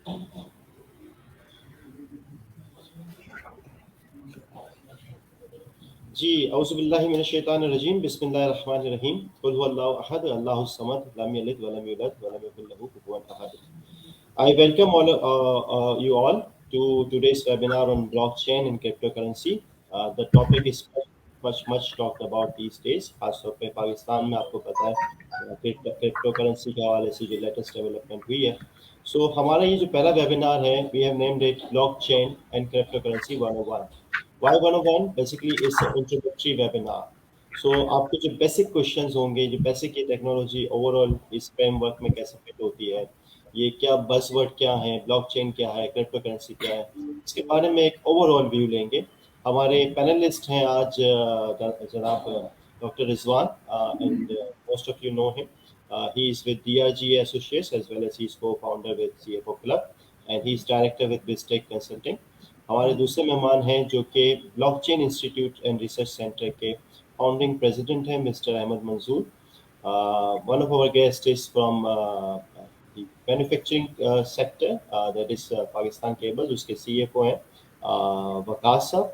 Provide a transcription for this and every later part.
जी, औज़ुबिल्लाहि मिनश्शैतानिर्रजीम, बिस्मिल्लाहिर्रहमानिर्रहीम, कुल हुवल्लाहु अहद, अल्लाहुस समद, लम यलिद वलम यूलद वलम यकुल लहू कुफुवन अहद. I welcome you all to today's webinar on blockchain and cryptocurrency. The topic is much talked about these days. खासतौर पे पाकिस्तान में आपको पता है क्रिप्टो करेंसी के हवाले से जो लेटेस्ट डेवलपमेंट हुई है. सो हमारा ये जो पहला वेबिनार है, we have named it blockchain and cryptocurrency 101. Why 101 basically is introductory webinar. So आपके जो बेसिक क्वेश्चंस होंगे, जो बेसिक ये टेक्नोलॉजी ओवरऑल इस फ्रेमवर्क में कैसे फिट होती है, ये क्या बज़वर्ड क्या है, ब्लॉकचेन क्या है, क्रिप्टो करेंसी क्या है, इसके बारे में एक ओवरऑल व्यू लेंगे. हमारे पैनलिस्ट हैं आज जनाब doctor Rizwan, and most of you know him. He is with DRG Associates as well as he is co-founder with CFO Club and he is director with BizTech Consulting. हमारे दूसरे मेहमान हैं जो कि blockchain institute and research centre के founding president हैं mister Ahmad मंजूर. One of our guests is from the manufacturing sector, that is Pakistan Cables, उसके CFO हैं वकास साहब.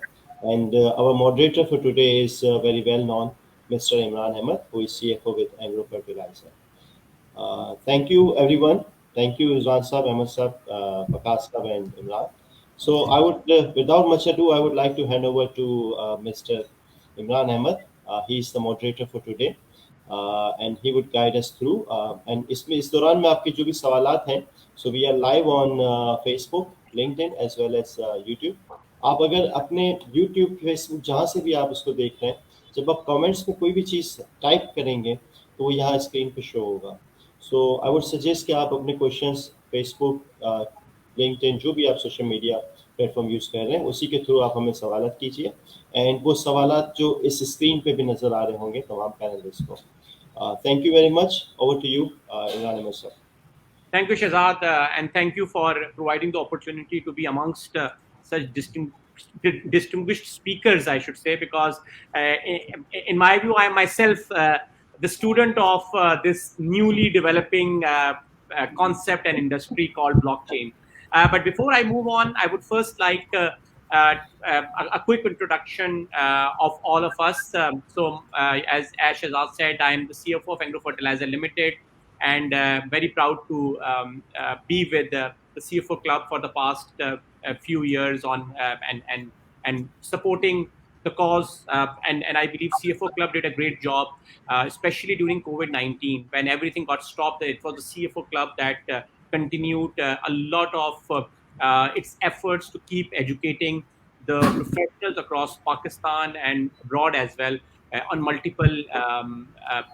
And our moderator for today is very well known Mr. Imran Ahmed, who is CFO with Agro Fertilizer. Thank you everyone. Thank you Rizwan Saab, Ahmed Saab, Waqas Saab and Imran. So I would, without much ado, I would like to hand over to Mr. Imran Ahmed. He is the moderator for today. And he would guide us through. And इसमें इस दौरान में आपके जो भी सवालात हैं, so we are live on Facebook, LinkedIn as well as YouTube. आप अगर अपने YouTube, Facebook जहाँ से भी आप उसको देख रहे हैं, जब आप कमेंट्स में कोई भी चीज़ टाइप करेंगे तो वो यहाँ स्क्रीन पे शो होगा. सो आई वुड सजेस्ट कि आप अपने क्वेश्चंस फेसबुक, लिंक्डइन, जो भी आप सोशल मीडिया प्लेटफॉर्म यूज़ कर रहे हैं उसी के थ्रू आप हमें सवालत कीजिए. एंड वो सवालत जो इस स्क्रीन पे भी नज़र आ रहे होंगे तमाम पैनलिस्ट को. Thank you very much. Over to you, Imran Ahmed sir. Thank you, Shahzad, and thank you for providing the opportunity to be amongst such distinguished speakers, I should say, because in my view, I am myself the student of this newly developing concept and industry called blockchain. But before I move on, I would first like a quick introduction of all of us. As Shahzad said, I am the CFO of Agro Fertilizer Limited, and very proud to be with the CFO Club for the past few years on and supporting the cause. And I believe CFO Club did a great job, especially during COVID-19 when everything got stopped. It was the CFO Club that continued a lot of its efforts to keep educating the professionals across Pakistan and abroad as well on multiple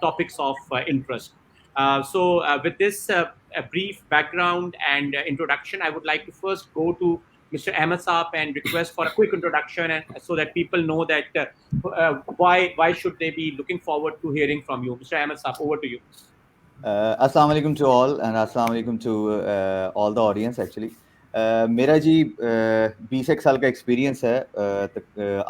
topics of interest. With this brief background and introduction, I would like to first go to Mr. Ahmed Saab and request for a quick introduction, and so that people know that why should they be looking forward to hearing from you. Mr. Ahmed Saab, over to you. Assalamu alaikum to all, and assalamu alaikum to all the audience actually. मेरा जी 20 साल का experience है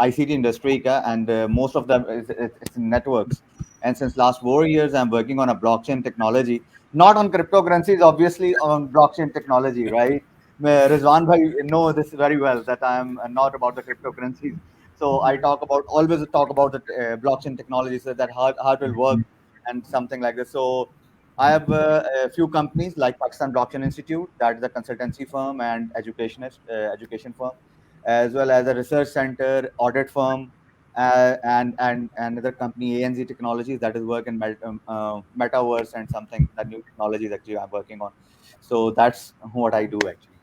ICT industry का, and most of them it's in networks. And since last 4 years, I'm working on a blockchain technology, not on cryptocurrencies, obviously on blockchain technology, right? Rizwan bhai know this very well that I'm not about the cryptocurrencies. So I always talk about the blockchain technology, so that how it will work and something like this. So I have a few companies like Pakistan Blockchain Institute, that is a consultancy firm and education firm, as well as a research center, audit firm, and another company, ANZ Technologies, that is work in metaverse and something, the new technologies actually I'm working on. So that's what I do actually.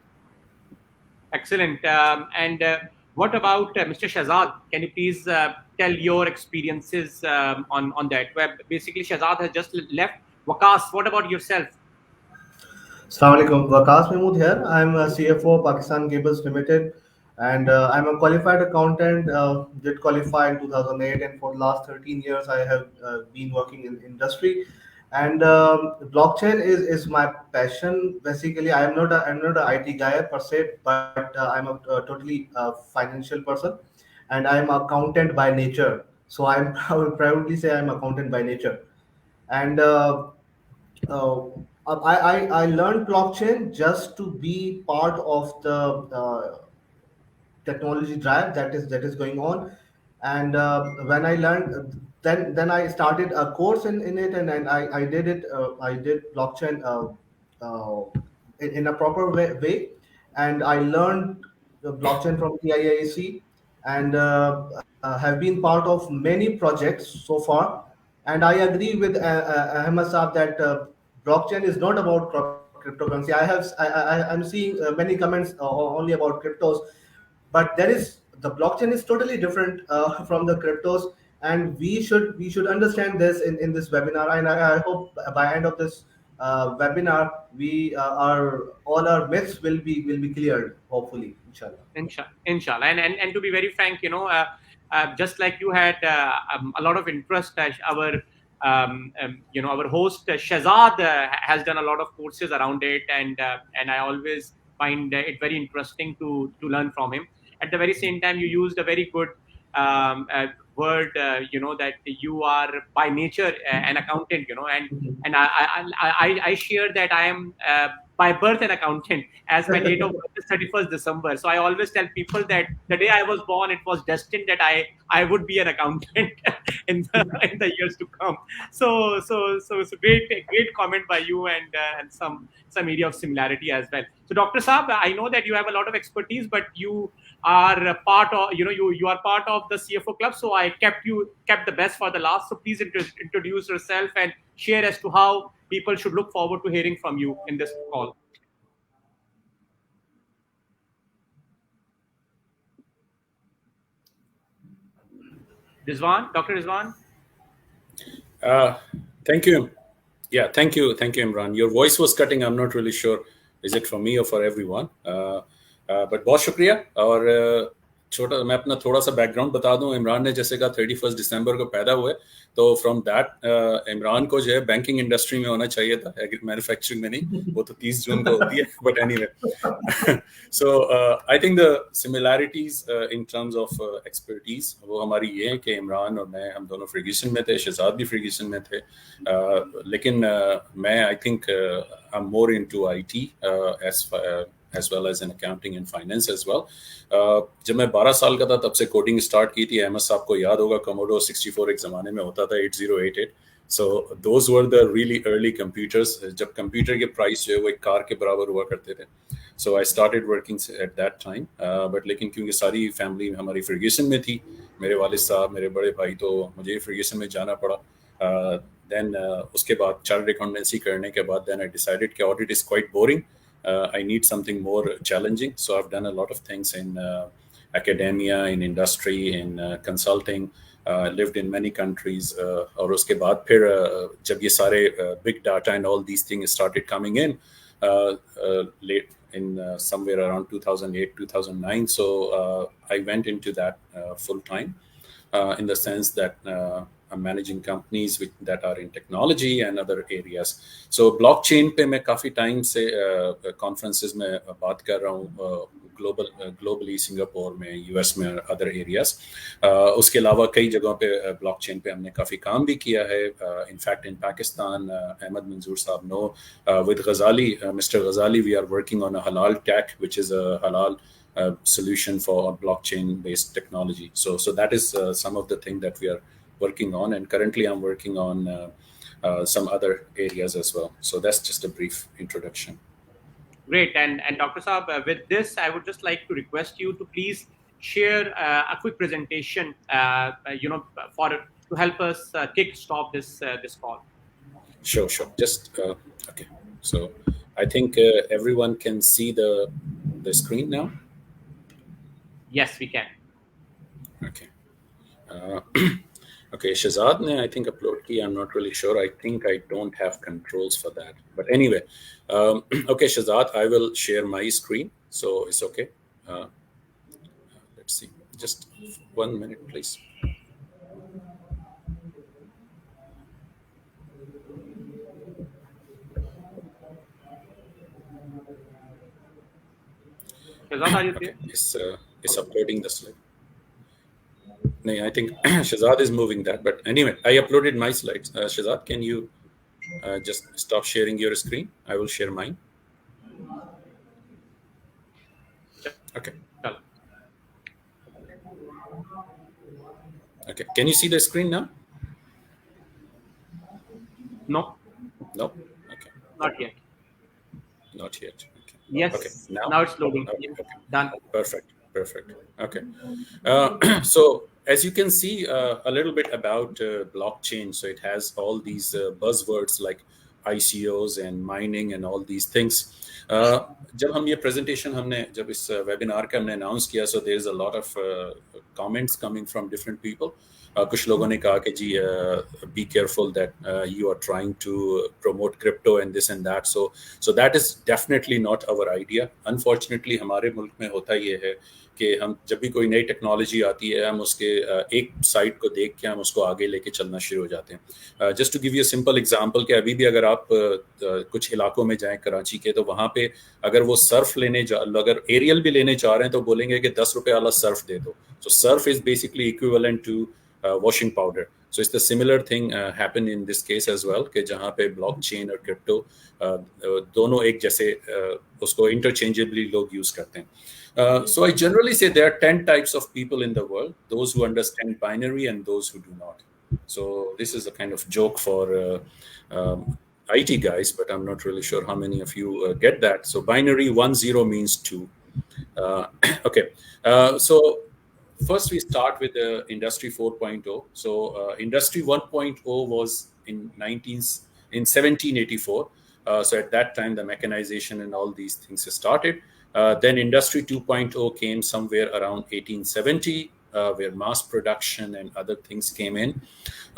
Excellent. And what about Mr. Shahzad? Can you please tell your experiences on that? Where basically Shahzad has just left. Waqas, what about yourself? Assalamu alaikum. Waqas Mahmood here. I'm a CFO of Pakistan Cables Limited, and I'm a qualified accountant. Did qualify in 2008, and for the last 13 years I have been working in industry. And blockchain is my passion. Basically, I'm not a IT guy per se, but I'm a totally financial person, and I'm accountant by nature. So I will proudly say I'm accountant by nature. And I learned blockchain just to be part of the technology drive that is going on. And when I learned, then I started a course in it, and I did it. I did blockchain uh, in a proper way, and I learned the blockchain from TIAC, and have been part of many projects so far. And I agree with Ahmed Saab that blockchain is not about cryptocurrency. I'm seeing many comments only about cryptos, but the blockchain is totally different from the cryptos, and we should understand this in this webinar. And I hope by end of this webinar, we are all our myths will be cleared, hopefully, inshallah. Inshallah. And to be very frank, just like you had a lot of interest, our host Shahzad has done a lot of courses around it, and I always find it very interesting to learn from him. At the very same time, you used a very good word, that you are by nature an accountant, and I share that I am by birth an accountant, as my date of birth is 31st December. So I always tell people that the day I was born, it was destined that I would be an accountant in the years to come. So it's a great comment by you, and some area of similarity as well. So Dr. Saab, I know that you have a lot of expertise, but you are a part of, you are part of the CFO club. So I kept the best for the last. So please introduce yourself and share as to how people should look forward to hearing from you in this call. Rizwan, Dr. Rizwan. Thank you. Yeah, thank you, Imran. Your voice was cutting. I'm not really sure. Is it for me or for everyone? But बहुत शुक्रिया. और छोटा मैं अपना थोड़ा सा background बता दूं. इमरान ने जैसे कहा 31 दिसंबर को पैदा हुए, तो फ्रॉम दैट इमरान को जो है बैंकिंग इंडस्ट्री में होना चाहिए था, मैन्युफैक्चरिंग में नहीं. वो तो 30 जून को होती है. But anyway, so I think the similarities in terms of expertise वो हमारी ये है कि इमरान और मैं, हम दोनों फर्ग्यूसन में थे, शहजाद भी फर्ग्यूसन में थे. लेकिन मैं I think I am more into IT as well as in accounting and finance as well. जब मैं 12 साल का था तब से कोडिंग स्टार्ट की थी. अहमद साहब को याद होगा Commodore 64 एक ज़माने में होता था, 8088. So those were the really early computers. जब कंप्यूटर के प्राइस जो है वो एक कार के बराबर हुआ करते थे. So I started working at that time. But लेकिन क्योंकि सारी फैमिली हमारी फर्ग्यूसन में थी, मेरे वालिद साहब, मेरे बड़े भाई, तो मुझे फर्ग्यूसन में जाना पड़ा. Then उसके बाद चार्टर्ड अकाउंटेंसी करने के बाद then I decided कि audit is quite boring. I need something more challenging. So I've done a lot of things in academia, in industry, in consulting, lived in many countries. और उसके बाद फिर जब ये सारे big data and all these things started coming in late in somewhere around 2008, 2009. So I went into that full time in the sense that I'm managing companies that are in technology and other areas. So blockchain पे मैं काफ़ी time से conferences में बात कर रहा हूँ, globally Singapore में, US में, other areas. उसके अलावा कई जगहों पे blockchain पे हमने काफ़ी काम भी किया है. In fact, in Pakistan, Ahmed Manzoor Saab know, with Ghazali, Mr. Ghazali, we are working on a halal tech, which is a halal solution for blockchain-based technology. So that is some of the things that we are working on, and currently I'm working on some other areas as well. So that's just a brief introduction. Great. And Dr. Saab, with this, I would just like to request you to please share a quick presentation, to help us kick-stop this call. Sure. Just okay. So I think everyone can see the screen now. Yes, we can. Okay. Okay, Shahzad ne I think upload ki. I'm not really sure. I think I don't have controls for that. But anyway, okay, Shahzad, I will share my screen. So it's okay. Let's see. Just 1 minute, please. Shahzad, are you Okay, there? it's uploading the slide. No, I think Shahzad is moving that. But anyway, I uploaded my slides. Shahzad, can you Just stop sharing your screen. I will share mine. Okay. चलो. Okay. Can you see the screen now? No, No. Okay. not yet. Not yet. Okay. Yes. Okay. Now. Now it's loading. Okay. Yes. Okay. Done. Perfect. Okay. So as you can see a little bit about blockchain, so it has all these buzzwords like ICOs and mining and all these things. जब हम ये presentation जब इस webinar का हमने announce किया, so there's a lot of comments coming from different people. कुछ लोगों ने कहा कि जी be careful that you are trying to promote crypto and this and that. So that is definitely not our idea. Unfortunately हमारे मुल्क में होता ये है कि हम जब भी कोई नई टेक्नोलॉजी आती है हम उसके एक साइड को देख के हम उसको आगे लेके चलना शुरू हो जाते हैं. Just to give you simple example कि अभी भी अगर आप कुछ इलाकों में जाएं कराची के, तो वहाँ पे अगर वो सर्फ अगर एरियल भी लेने चाह रहे हैं तो बोलेंगे कि 10 रुपए वाला सर्फ दे दो. So Surf is basically equivalent to washing powder. So it's the similar thing happen in this case as well, कि जहाँ पे blockchain और crypto दोनों एक जैसे उसको interchangeably लोग use करते हैं. So I generally say there are 10 types of people in the world: those who understand binary and those who do not. So this is a kind of joke for IT guys, but I'm not really sure how many of you get that. So binary 1-0 means 2. Okay. So first we start with the industry 4.0. So industry 1.0 was in 1784. So at that time the mechanization and all these things started. Then industry 2.0 came somewhere around 1870, where mass production and other things came in.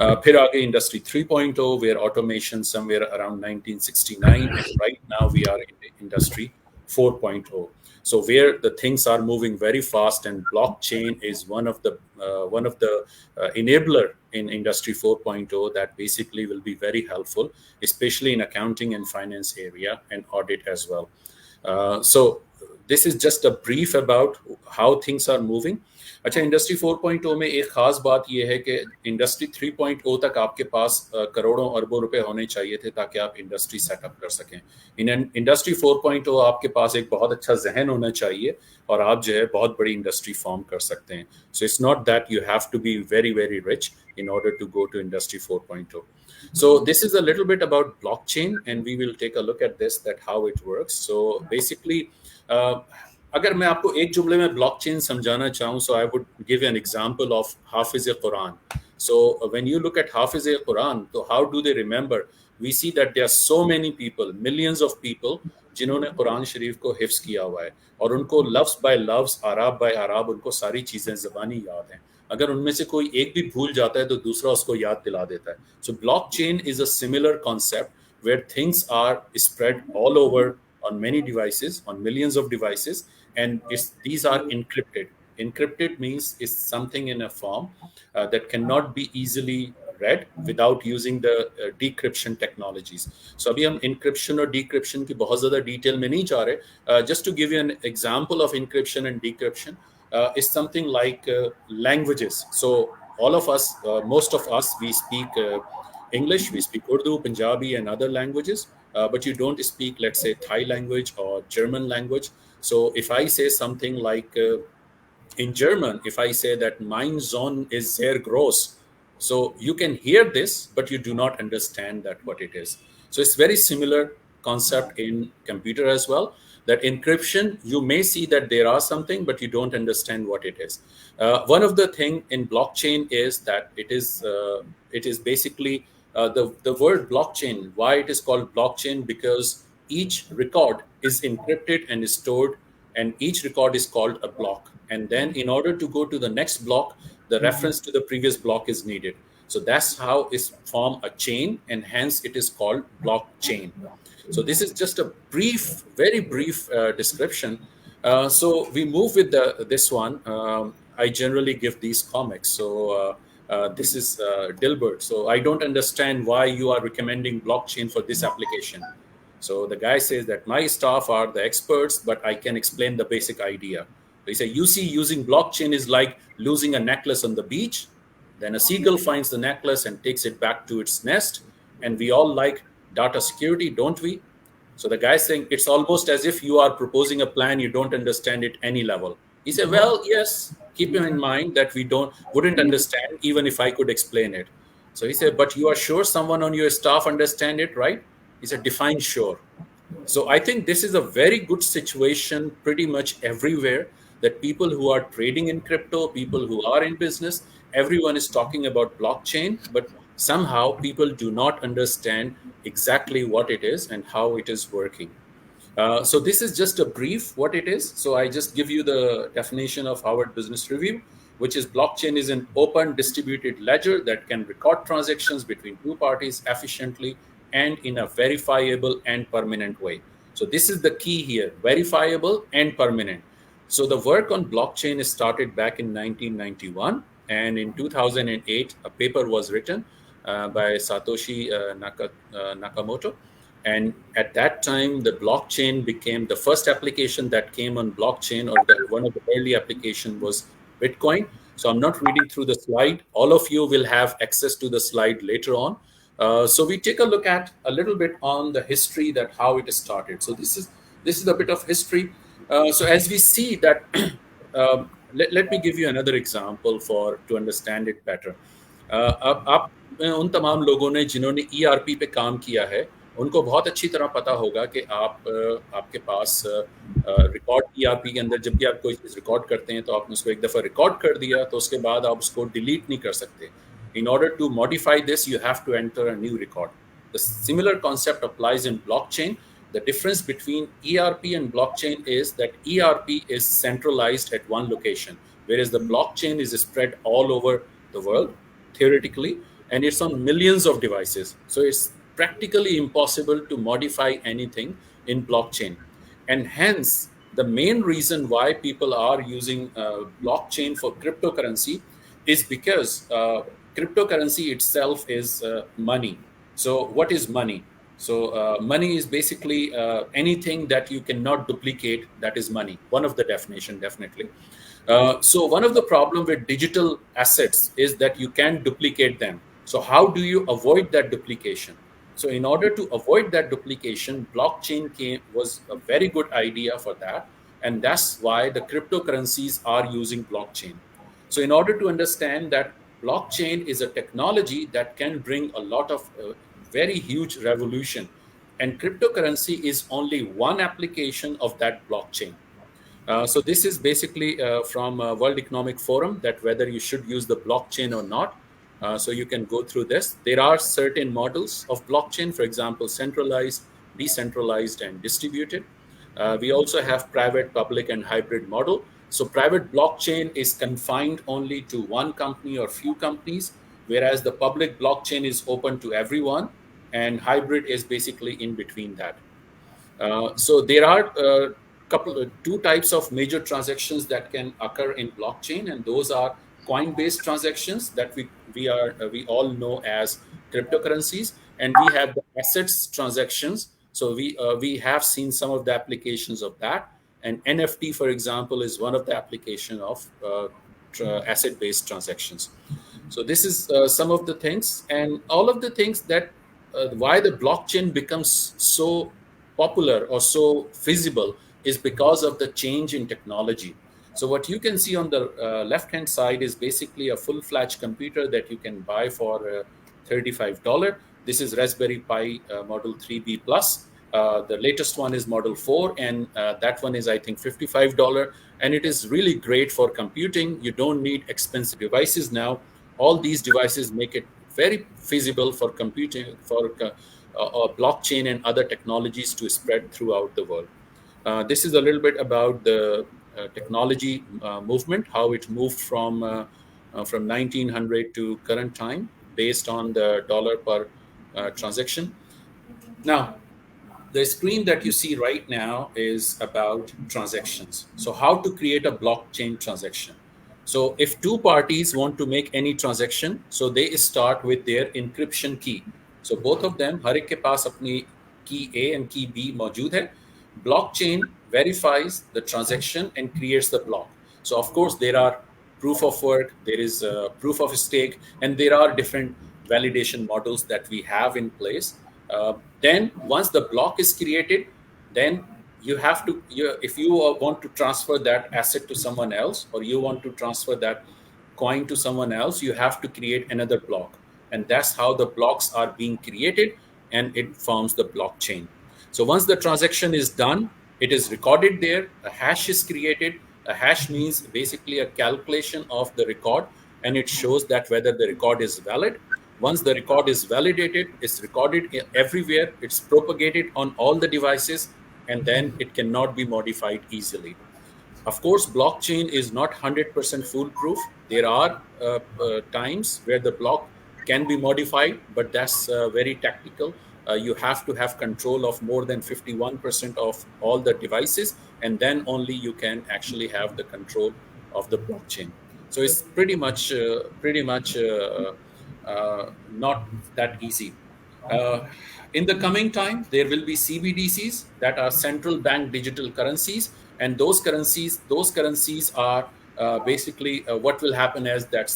फिर आगे industry 3.0, where automation somewhere around 1969, and right now we are in industry 4.0. So where the things are moving very fast, and blockchain is one of the enabler in industry 4.0 that basically will be very helpful, especially in accounting and finance area and audit as well. So this is just a brief about how things are moving. अच्छा, industry 4.0 में एक खास बात यह है कि industry 3.0 तक आपके पास करोड़ों अरबों रुपए होने चाहिए थे ताकि आप इंडस्ट्री सेटअप कर सकें. इन इंडस्ट्री 4.0 आपके पास एक बहुत अच्छा जहन होना चाहिए और आप जो है बहुत बड़ी इंडस्ट्री फॉर्म कर सकते हैं. So it's not that you have to be very very rich in order to go to industry 4.0. So this is a little bit about blockchain, and we will take a look at this, that how it works. So basically अगर मैं आपको एक जुमले में blockchain समझाना चाहूँ, so I would give you an example of Hafiz Quran. So when you look at Hafiz Quran, so how do they remember? We see that there are so many people, millions of people, जिन्होंने कुरान शरीफ को हिफ्स किया हुआ है और उनको लफ्ज़ bye लफ्ज़, आराब bye आराब उनको सारी चीज़ें ज़बानी याद हैं. अगर उनमें से कोई एक भी भूल जाता है तो दूसरा उसको याद दिला देता है. So blockchain is a similar concept where things are spread all over on many devices, on millions of devices, and these are encrypted. Encrypted means it's something in a form that cannot be easily read without using the decryption technologies. So अभी हम encryption और decryption की बहुत ज़्यादा detail में नहीं जा रहे. Just to give you an example of encryption and decryption, is something like languages. So all of us, most of us, we speak English, we speak Urdu, Punjabi, and other languages, but you don't speak, let's say, Thai language or German language. So if I say something like in German, if I say that mein Sohn is sehr groß, so you can hear this, but you do not understand that what it is. So it's very similar concept in computer as well. That encryption, you may see that there are something, but you don't understand what it is. One of the thing in blockchain is that it is basically the word blockchain. Why it is called blockchain? Because each record is encrypted and is stored, and each record is called a block. And then in order to go to the next block, the reference to the previous block is needed. So that's how it's form a chain, and hence it is called blockchain. So this is just a brief, very brief description. So we move with this one. I generally give these comics. So this is Dilbert. So I don't understand why you are recommending blockchain for this application. So the guy says that my staff are the experts, but I can explain the basic idea. They say, you see, using blockchain is like losing a necklace on the beach. Then a seagull finds the necklace and takes it back to its nest. And we all like data security, don't we? So the guy's saying, it's almost as if you are proposing a plan you don't understand at any level. He said, well, yes, keep in mind that we wouldn't understand even if I could explain it. So he said, but you are sure someone on your staff understand it, right? He said, define sure. So I think this is a very good situation pretty much everywhere, that people who are trading in crypto, people who are in business, everyone is talking about blockchain, but somehow people do not understand exactly what it is and how it is working. So this is just a brief what it is. So I just give you the definition of Harvard Business Review, which is blockchain is an open distributed ledger that can record transactions between two parties efficiently and in a verifiable and permanent way. So this is the key here, verifiable and permanent. So the work on blockchain is started back in 1991, and in 2008, a paper was written by Satoshi Nakamoto. And at that time, the blockchain became the first application that came on blockchain, or one of the early application was Bitcoin. So I'm not reading through the slide. All of you will have access to the slide later on. So we take a look at a little bit on the history, that how it started. So this is a bit of history. So as we see that, let me give you another example to understand it better. आप उन तमाम लोगों ने जिन्होंने ERP पे काम किया है, उनको बहुत अच्छी तरह पता होगा कि आपके पास रिकॉर्ड ERP के अंदर जब भी आप कोई चीज़ रिकॉर्ड करते हैं तो आपने उसको एक दफ़ा रिकॉर्ड कर दिया तो उसके बाद आप उसको डिलीट नहीं कर सकते. In order to modify this, you have to enter a new record. The similar concept applies in blockchain. The difference between ERP and blockchain is that ERP is centralized at one location, whereas the blockchain is spread all over the world, theoretically, and it's on millions of devices. So it's practically impossible to modify anything in blockchain. And hence, the main reason why people are using blockchain for cryptocurrency is because cryptocurrency itself is money. So what is money? So money is basically anything that you cannot duplicate, that is money. One of the definition, definitely. So one of the problem with digital assets is that you can duplicate them. So how do you avoid that duplication? So in order to avoid that duplication, blockchain was a very good idea for that. And that's why the cryptocurrencies are using blockchain. So in order to understand that blockchain is a technology that can bring a lot of very huge revolution, and cryptocurrency is only one application of that blockchain. So this is basically from World Economic Forum, that whether you should use the blockchain or not. So you can go through this. There are certain models of blockchain, for example, centralized, decentralized, and distributed. We also have private, public, and hybrid model. So private blockchain is confined only to one company or few companies, whereas the public blockchain is open to everyone, and hybrid is basically in between that. So there are two types of major transactions that can occur in blockchain, and those are coin-based transactions that we all know as cryptocurrencies, and we have the assets transactions. So we have seen some of the applications of that, and NFT, for example, is one of the application of asset-based transactions. So this is some of the things, and all of the things that why the blockchain becomes so popular or so feasible is because of the change in technology. So what you can see on the left-hand side is basically a full-fledged computer that you can buy for $35. This is Raspberry Pi Model 3B Plus. The latest one is Model 4, and that one is, I think, $55. And it is really great for computing. You don't need expensive devices now. All these devices make it very feasible for computing, for blockchain and other technologies to spread throughout the world. This is a little bit about the technology movement, how it moved from 1900 to current time based on the dollar per transaction. Now, the screen that you see right now is about transactions. So how to create a blockchain transaction. So if two parties want to make any transaction, so they start with their encryption key. So both of them, हर एक के पास अपनी key A and key B मौजूद है. Blockchain verifies the transaction and creates the block. So of course there are proof of work, there is proof of stake, and there are different validation models that we have in place. Then once the block is created, then you have to, if you want to transfer that asset to someone else, or you want to transfer that coin to someone else, you have to create another block. And that's how the blocks are being created, and it forms the blockchain. So once the transaction is done, it is recorded there, a hash is created. A hash means basically a calculation of the record, and it shows that whether the record is valid. Once the record is validated, it's recorded everywhere, it's propagated on all the devices, and then it cannot be modified easily. Of course, blockchain is not 100% foolproof. There are times where the block can be modified, but that's very tactical. You have to have control of more than 51% of all the devices, and then only you can actually have the control of the blockchain. So it's pretty much not that easy. In the coming time, there will be CBDCs, that are central bank digital currencies, and those currencies are basically what will happen is that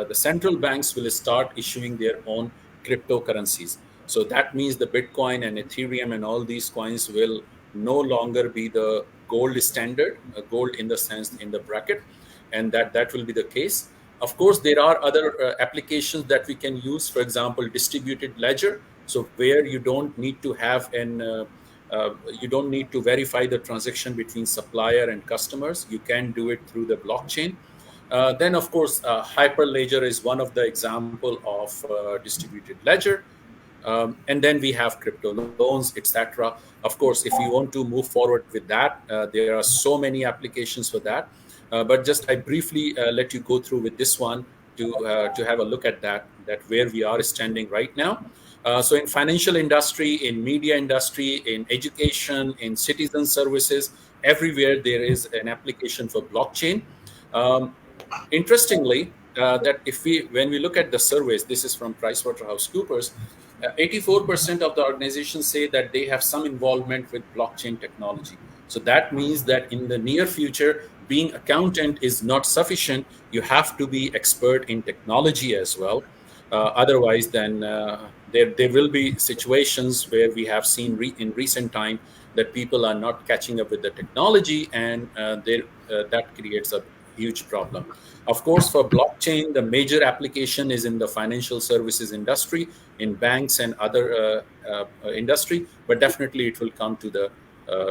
the central banks will start issuing their own cryptocurrencies. So that means the Bitcoin and Ethereum and all these coins will no longer be the gold standard, gold in the sense in the bracket, and that will be the case. Of course, there are other applications that we can use. For example, distributed ledger. So where you don't need to have you don't need to verify the transaction between supplier and customers. You can do it through the blockchain. Then, of course, Hyperledger is one of the example of distributed ledger. And then we have crypto loans, etc. Of course, if you want to move forward with that, there are so many applications for that. But just I briefly let you go through with this one to have a look at that where we are standing right now. So in financial industry, in media industry, in education, in citizen services, everywhere there is an application for blockchain. Interestingly, that when we look at the surveys, this is from PricewaterhouseCoopers, 84% of the organizations say that they have some involvement with blockchain technology. So that means that in the near future, being accountant is not sufficient. You have to be expert in technology as well. Otherwise, then there will be situations where we have seen in recent time that people are not catching up with the technology, and that creates a huge problem. Of course, for blockchain, the major application is in the financial services industry, in banks and other industry, but definitely it will come to the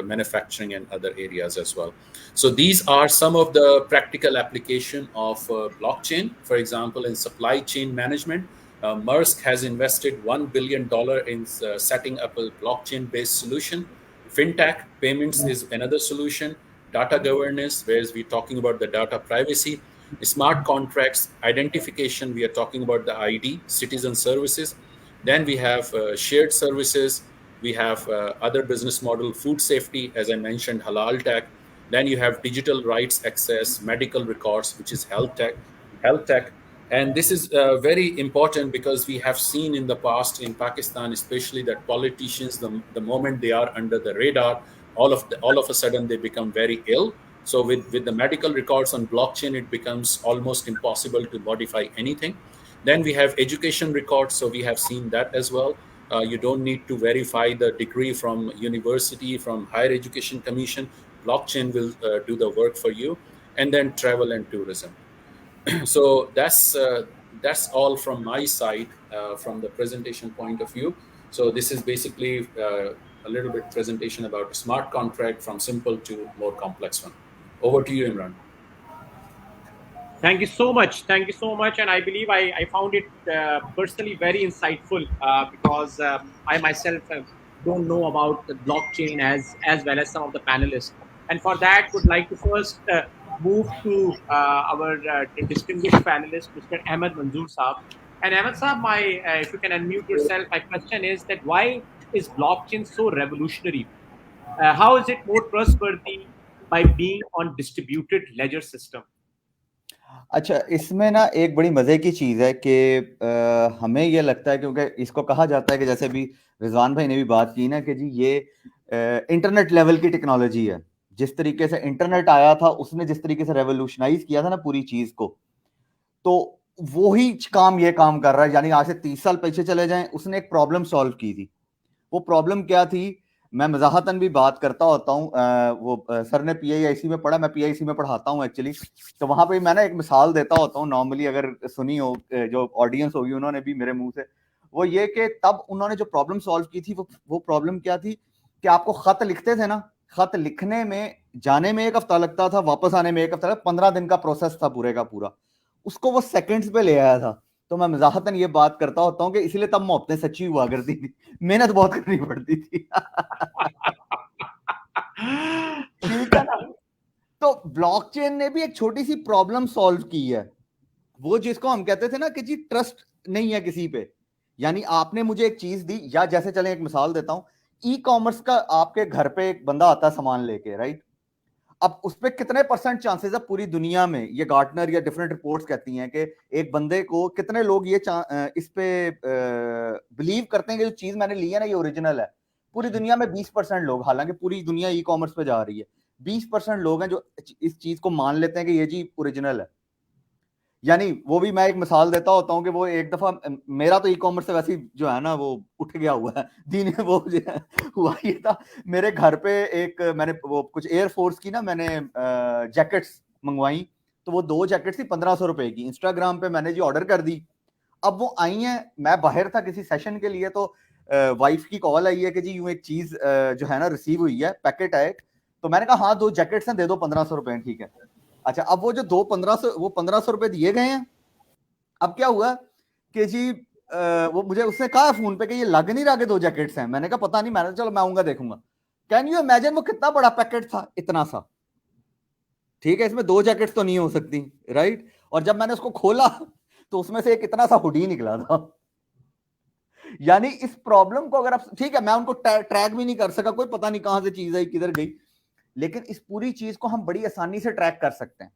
manufacturing and other areas as well. So these are some of the practical application of blockchain. For example, in supply chain management, Maersk has invested $1 billion in setting up a blockchain-based solution. FinTech payments is another solution. Data governance, whereas we're talking about the data privacy. Smart contracts, identification, we are talking about the ID, citizen services. Then we have shared services. We have other business model, food safety, as I mentioned, halal tech. Then you have digital rights access, medical records, which is health tech. And this is very important because we have seen in the past in Pakistan, especially, that politicians, the moment they are under the radar, all of a sudden they become very ill. So with the medical records on blockchain, it becomes almost impossible to modify anything. Then we have education records. So we have seen that as well. You don't need to verify the degree from university, from Higher Education Commission. Blockchain will do the work for you. And then travel and tourism. So that's all from my side from the presentation point of view. So this is basically a little bit presentation about smart contract, from simple to more complex one. Over to you, Imran. Thank you so much. Thank you so much. And I believe I found it personally very insightful because I myself don't know about the blockchain as well as some of the panelists. And for that, would like to first move to our distinguished panelist, Mr. Ahmed Manzoor Saab. And Ahmed Saab, if you can unmute yourself, my question is that why is blockchain so revolutionary? How is it more trustworthy by being on distributed ledger system? अच्छा, इसमें ना एक बड़ी मजे की चीज है कि हमें ये लगता है, क्योंकि इसको कहा जाता है कि जैसे भी रिजवान भाई ने भी बात की ना कि जी ये इंटरनेट लेवल की टेक्नोलॉजी है। जिस तरीके से इंटरनेट आया था, उसने जिस तरीके से रेवोल्यूशनाइज किया था ना पूरी चीज को, तो वो ही काम ये काम कर रहा है। यानी आज से 30 साल पीछे चले जाएं, उसने एक प्रॉब्लम सॉल्व की थी। वो प्रॉब्लम क्या थी, मैं मजाहतन भी बात करता होता हूँ, सर ने PIIC में पढ़ा, मैं PIIC में पढ़ाता हूँ एक्चुअली, तो वहां पे मैं ना एक मिसाल देता होता हूँ नॉर्मली, अगर सुनी हो जो ऑडियंस होगी उन्होंने भी मेरे मुंह से, वो ये कि तब उन्होंने जो प्रॉब्लम सॉल्व की थी वो प्रॉब्लम क्या थी कि आपको खत लिखते थे ना, खत लिखने में जाने में 1 हफ्ता लगता था, वापस आने में 1 हफ्ता, 15 दिन का प्रोसेस था पूरे का पूरा, उसको वो सेकंड्स पे ले आया था। तो मैं मजाहतन ये बात करता होता हूँ कि इसलिए तब मोहब्बतें सच्ची हुआ करती थी, मेहनत बहुत करनी पड़ती थी। ठीक है ना। तो ब्लॉकचेन ने भी एक छोटी सी प्रॉब्लम सॉल्व की है, वो जिसको हम कहते थे ना कि जी ट्रस्ट नहीं है किसी पे, यानी आपने मुझे एक चीज दी, या जैसे चले एक मिसाल देता हूं, ई कॉमर्स का आपके घर पे एक बंदा आता है सामान लेके, राइट, अब उस पर कितने % चांसेस है पूरी दुनिया में, ये गार्टनर या डिफरेंट रिपोर्ट्स कहती हैं कि एक बंदे को कितने लोग ये इस पे बिलीव करते हैं कि जो चीज मैंने ली है ना ये ओरिजिनल है। पूरी दुनिया में 20% लोग, हालांकि पूरी दुनिया ई कॉमर्स पे जा रही है, 20% लोग हैं जो इस चीज को मान लेते हैं कि ये जी ओरिजिनल है। यानी वो भी मैं एक मिसाल देता होता हूँ कि वो एक दफा, मेरा तो ई कॉमर्स से वैसे जो है ना वो उठ गया हुआ है दिन, वो हुआ ये था, मेरे घर पे एक मैंने वो कुछ एयरफोर्स की ना मैंने जैकेट्स मंगवाई, तो वो 2 जैकेट्स थी 1500 रुपए की, इंस्टाग्राम पे मैंने जी ऑर्डर कर दी। अब वो आई हैं, मैं बाहर था किसी सेशन के लिए, तो वाइफ की कॉल आई है कि जी यूं एक चीज जो है ना रिसीव हुई है, पैकेट है, तो मैंने कहा हाँ 2 जैकेट्स हैं, दे दो 1500 रुपए, ठीक है। अच्छा, अब वो जो 1500 रुपए दिए गए हैं, अब क्या हुआ कि जी वो मुझे उसने कहा फोन पे कि ये लग नहीं रहा कि 2 जैकेट्स हैं, मैंने कहा पता नहीं, मैंने चलो मैं आऊंगा देखूंगा। कैन यू इमेजिन वो कितना बड़ा पैकेट था, इतना सा, ठीक है, इसमें 2 जैकेट्स तो नहीं हो सकती, राइट, और जब मैंने उसको खोला तो उसमें से एक इतना सा हुडी निकला था। यानी इस प्रॉब्लम को अगर आप, ठीक है मैं उनको ट्रैक भी नहीं कर सका, कोई पता नहीं कहां से चीज आई किधर गई, लेकिन इस पूरी चीज को हम बड़ी आसानी से ट्रैक कर सकते हैं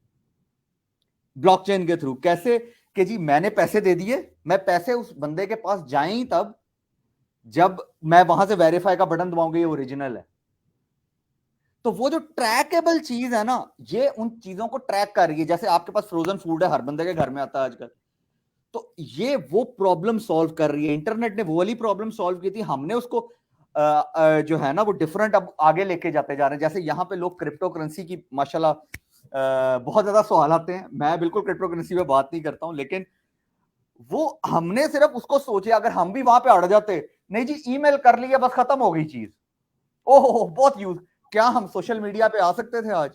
ब्लॉकचेन के थ्रू। कैसे कि जी मैंने पैसे दे दिए, मैं पैसे उस बंदे के पास जाए ही तब जब मैं वहां से वेरीफाई का बटन दबाऊंगा ये ओरिजिनल है। तो वो जो ट्रैकेबल चीज है ना, ये उन चीजों को ट्रैक कर रही है, जैसे आपके पास फ्रोजन फूड है, हर बंदे के घर में आता है आजकल, तो ये वो प्रॉब्लम सॉल्व कर रही है। इंटरनेट ने वो वाली प्रॉब्लम सॉल्व की थी, हमने उसको जो है ना वो डिफरेंट अब आगे लेके जाते जा रहे हैं। जैसे यहाँ पे लोग क्रिप्टो करेंसी की माशाल्लाह बहुत ज्यादा सवाल आते हैं, मैं बिल्कुल क्रिप्टो करेंसी पे बात नहीं करता हूं, लेकिन वो हमने सिर्फ उसको सोचे, अगर हम भी वहां पे अड़ जाते, नहीं जी ईमेल कर लिया बस खत्म हो गई चीज, ओहो बहुत यूज, क्या हम सोशल मीडिया पे आ सकते थे आज?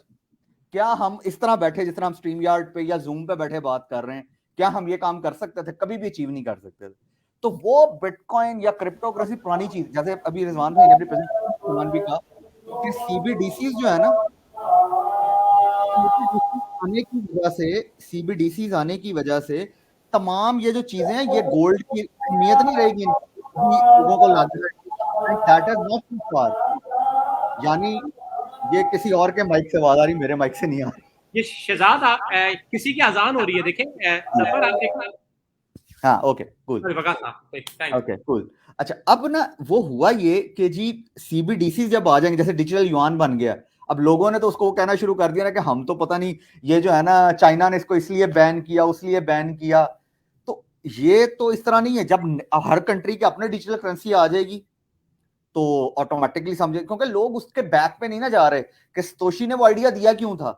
क्या हम इस तरह बैठे जिस तरह हम स्ट्रीम यार्ड पे या जूम पे बैठे बात कर रहे हैं, क्या हम ये काम कर सकते थे? कभी भी अचीव नहीं कर सकते थे। तो वो बिटकॉइन या क्रिप्टो करेंसी पुरानी चीज, जैसे अभी रिजवान भाई ने अपनी प्रेजेंटेशन भी कहा कि CBDCs जो है ना, आने की वजह से, CBDCs आने की वजह से तमाम ये जो चीजें हैं, ये गोल्ड की अहमियत नहीं रहेगी, लोगों को लागू रहेगी, दैट इज नॉट टू फार। यानी ये किसी और के माइक से आवाज आ रही, मेरे माइक से नहीं आ रही। ये शहजाद किसी की अजान हो रही है, देखें जफर आप देखें। हाँ ओके कूल, ओके कूल। अच्छा अब ना वो हुआ ये कि जी CBDC जब आ जाएंगे, जैसे डिजिटल युआन बन गया, अब लोगों ने तो उसको कहना शुरू कर दिया ना कि हम तो पता नहीं, ये जो है ना चाइना ने इसको इसलिए बैन किया उसलिए बैन किया, तो ये तो इस तरह नहीं है। जब हर कंट्री की अपने डिजिटल करेंसी आ जाएगी तो ऑटोमेटिकली समझे, क्योंकि लोग उसके बैक पे नहीं ना जा रहे कि सतोशी ने वो आइडिया दिया क्यों था।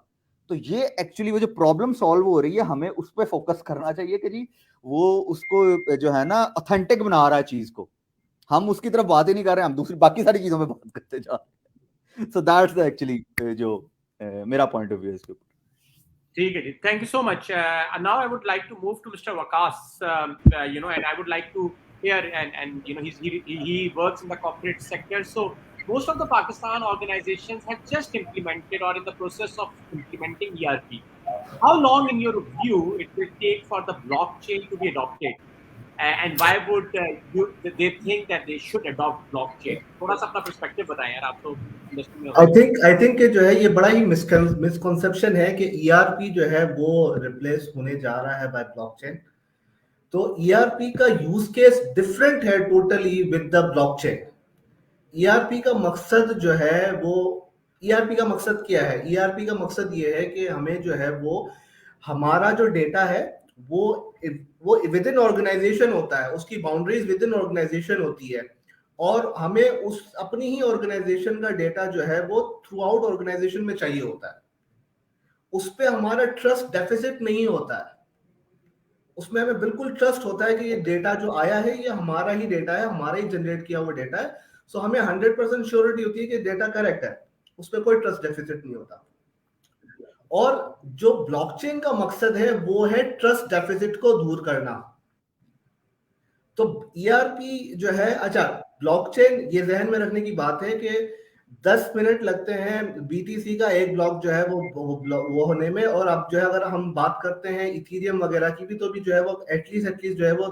तो ये एक्चुअली वो जो प्रॉब्लम सॉल्व हो रही है, हमें उस पर फोकस करना चाहिए कि जी वो उसको जो है ना ऑथेंटिक बना रहा है चीज को, हम उसकी तरफ बात ही नहीं कर रहे, हम दूसरी बाकी सारी चीजों में बात करते जा रहे हैं। सो दैट्स एक्चुअली जो मेरा पॉइंट ऑफ व्यू है इसके ऊपर। ठीक है जी, thank you so much. Now I would like to move to mister Waqas, you know, and I would like to hear, and you know he works in the corporate sector, so most of the Pakistan organizations have just implemented or in the process of implementing ERP. How long in your view it will take for the blockchain to be adopted, and why would they think that they should adopt blockchain? थोड़ा सा अपना perspective बताएं यार, आप तो industry में। I think कि जो है ये बड़ा ही मिसकंसेप्शन है कि ERP जो है वो रिप्लेस होने जा रहा है बाय ब्लॉकचेन। तो ERP का यूज केस डिफरेंट है totally with the blockchain. ERP का मकसद जो है वो, ERP का मकसद क्या है? ERP का मकसद ये है कि हमें जो है वो हमारा जो डेटा है वो विद इन ऑर्गेनाइजेशन होता है, उसकी बाउंड्रीज विद इन ऑर्गेनाइजेशन होती है। और हमें उस अपनी ही ऑर्गेनाइजेशन का डेटा जो है वो थ्रू आउट ऑर्गेनाइजेशन में चाहिए होता है। उस पर हमारा ट्रस्ट डेफिसिट नहीं होता है, उसमें हमें बिल्कुल ट्रस्ट होता है कि ये डेटा जो आया है ये हमारा ही डेटा है, हमारा ही जनरेट किया हुआ डेटा है। सो हमें 100% श्योरिटी होती है कि डेटा करेक्ट है, उस पर कोई ट्रस्ट डेफिसिट नहीं होता। और जो ब्लॉकचेन का मकसद है वो है ट्रस्ट डेफिसिट को दूर करना। तो ईआरपी जो है, अच्छा ब्लॉकचेन ये जहन में रखने की बात है कि 10 मिनट लगते हैं बीटीसी का एक ब्लॉक जो है वो होने में। और अब जो है अगर हम बात करते हैं इथीरियम वगैरह की भी, तो भी जो है वो एटलीस्ट जो है वो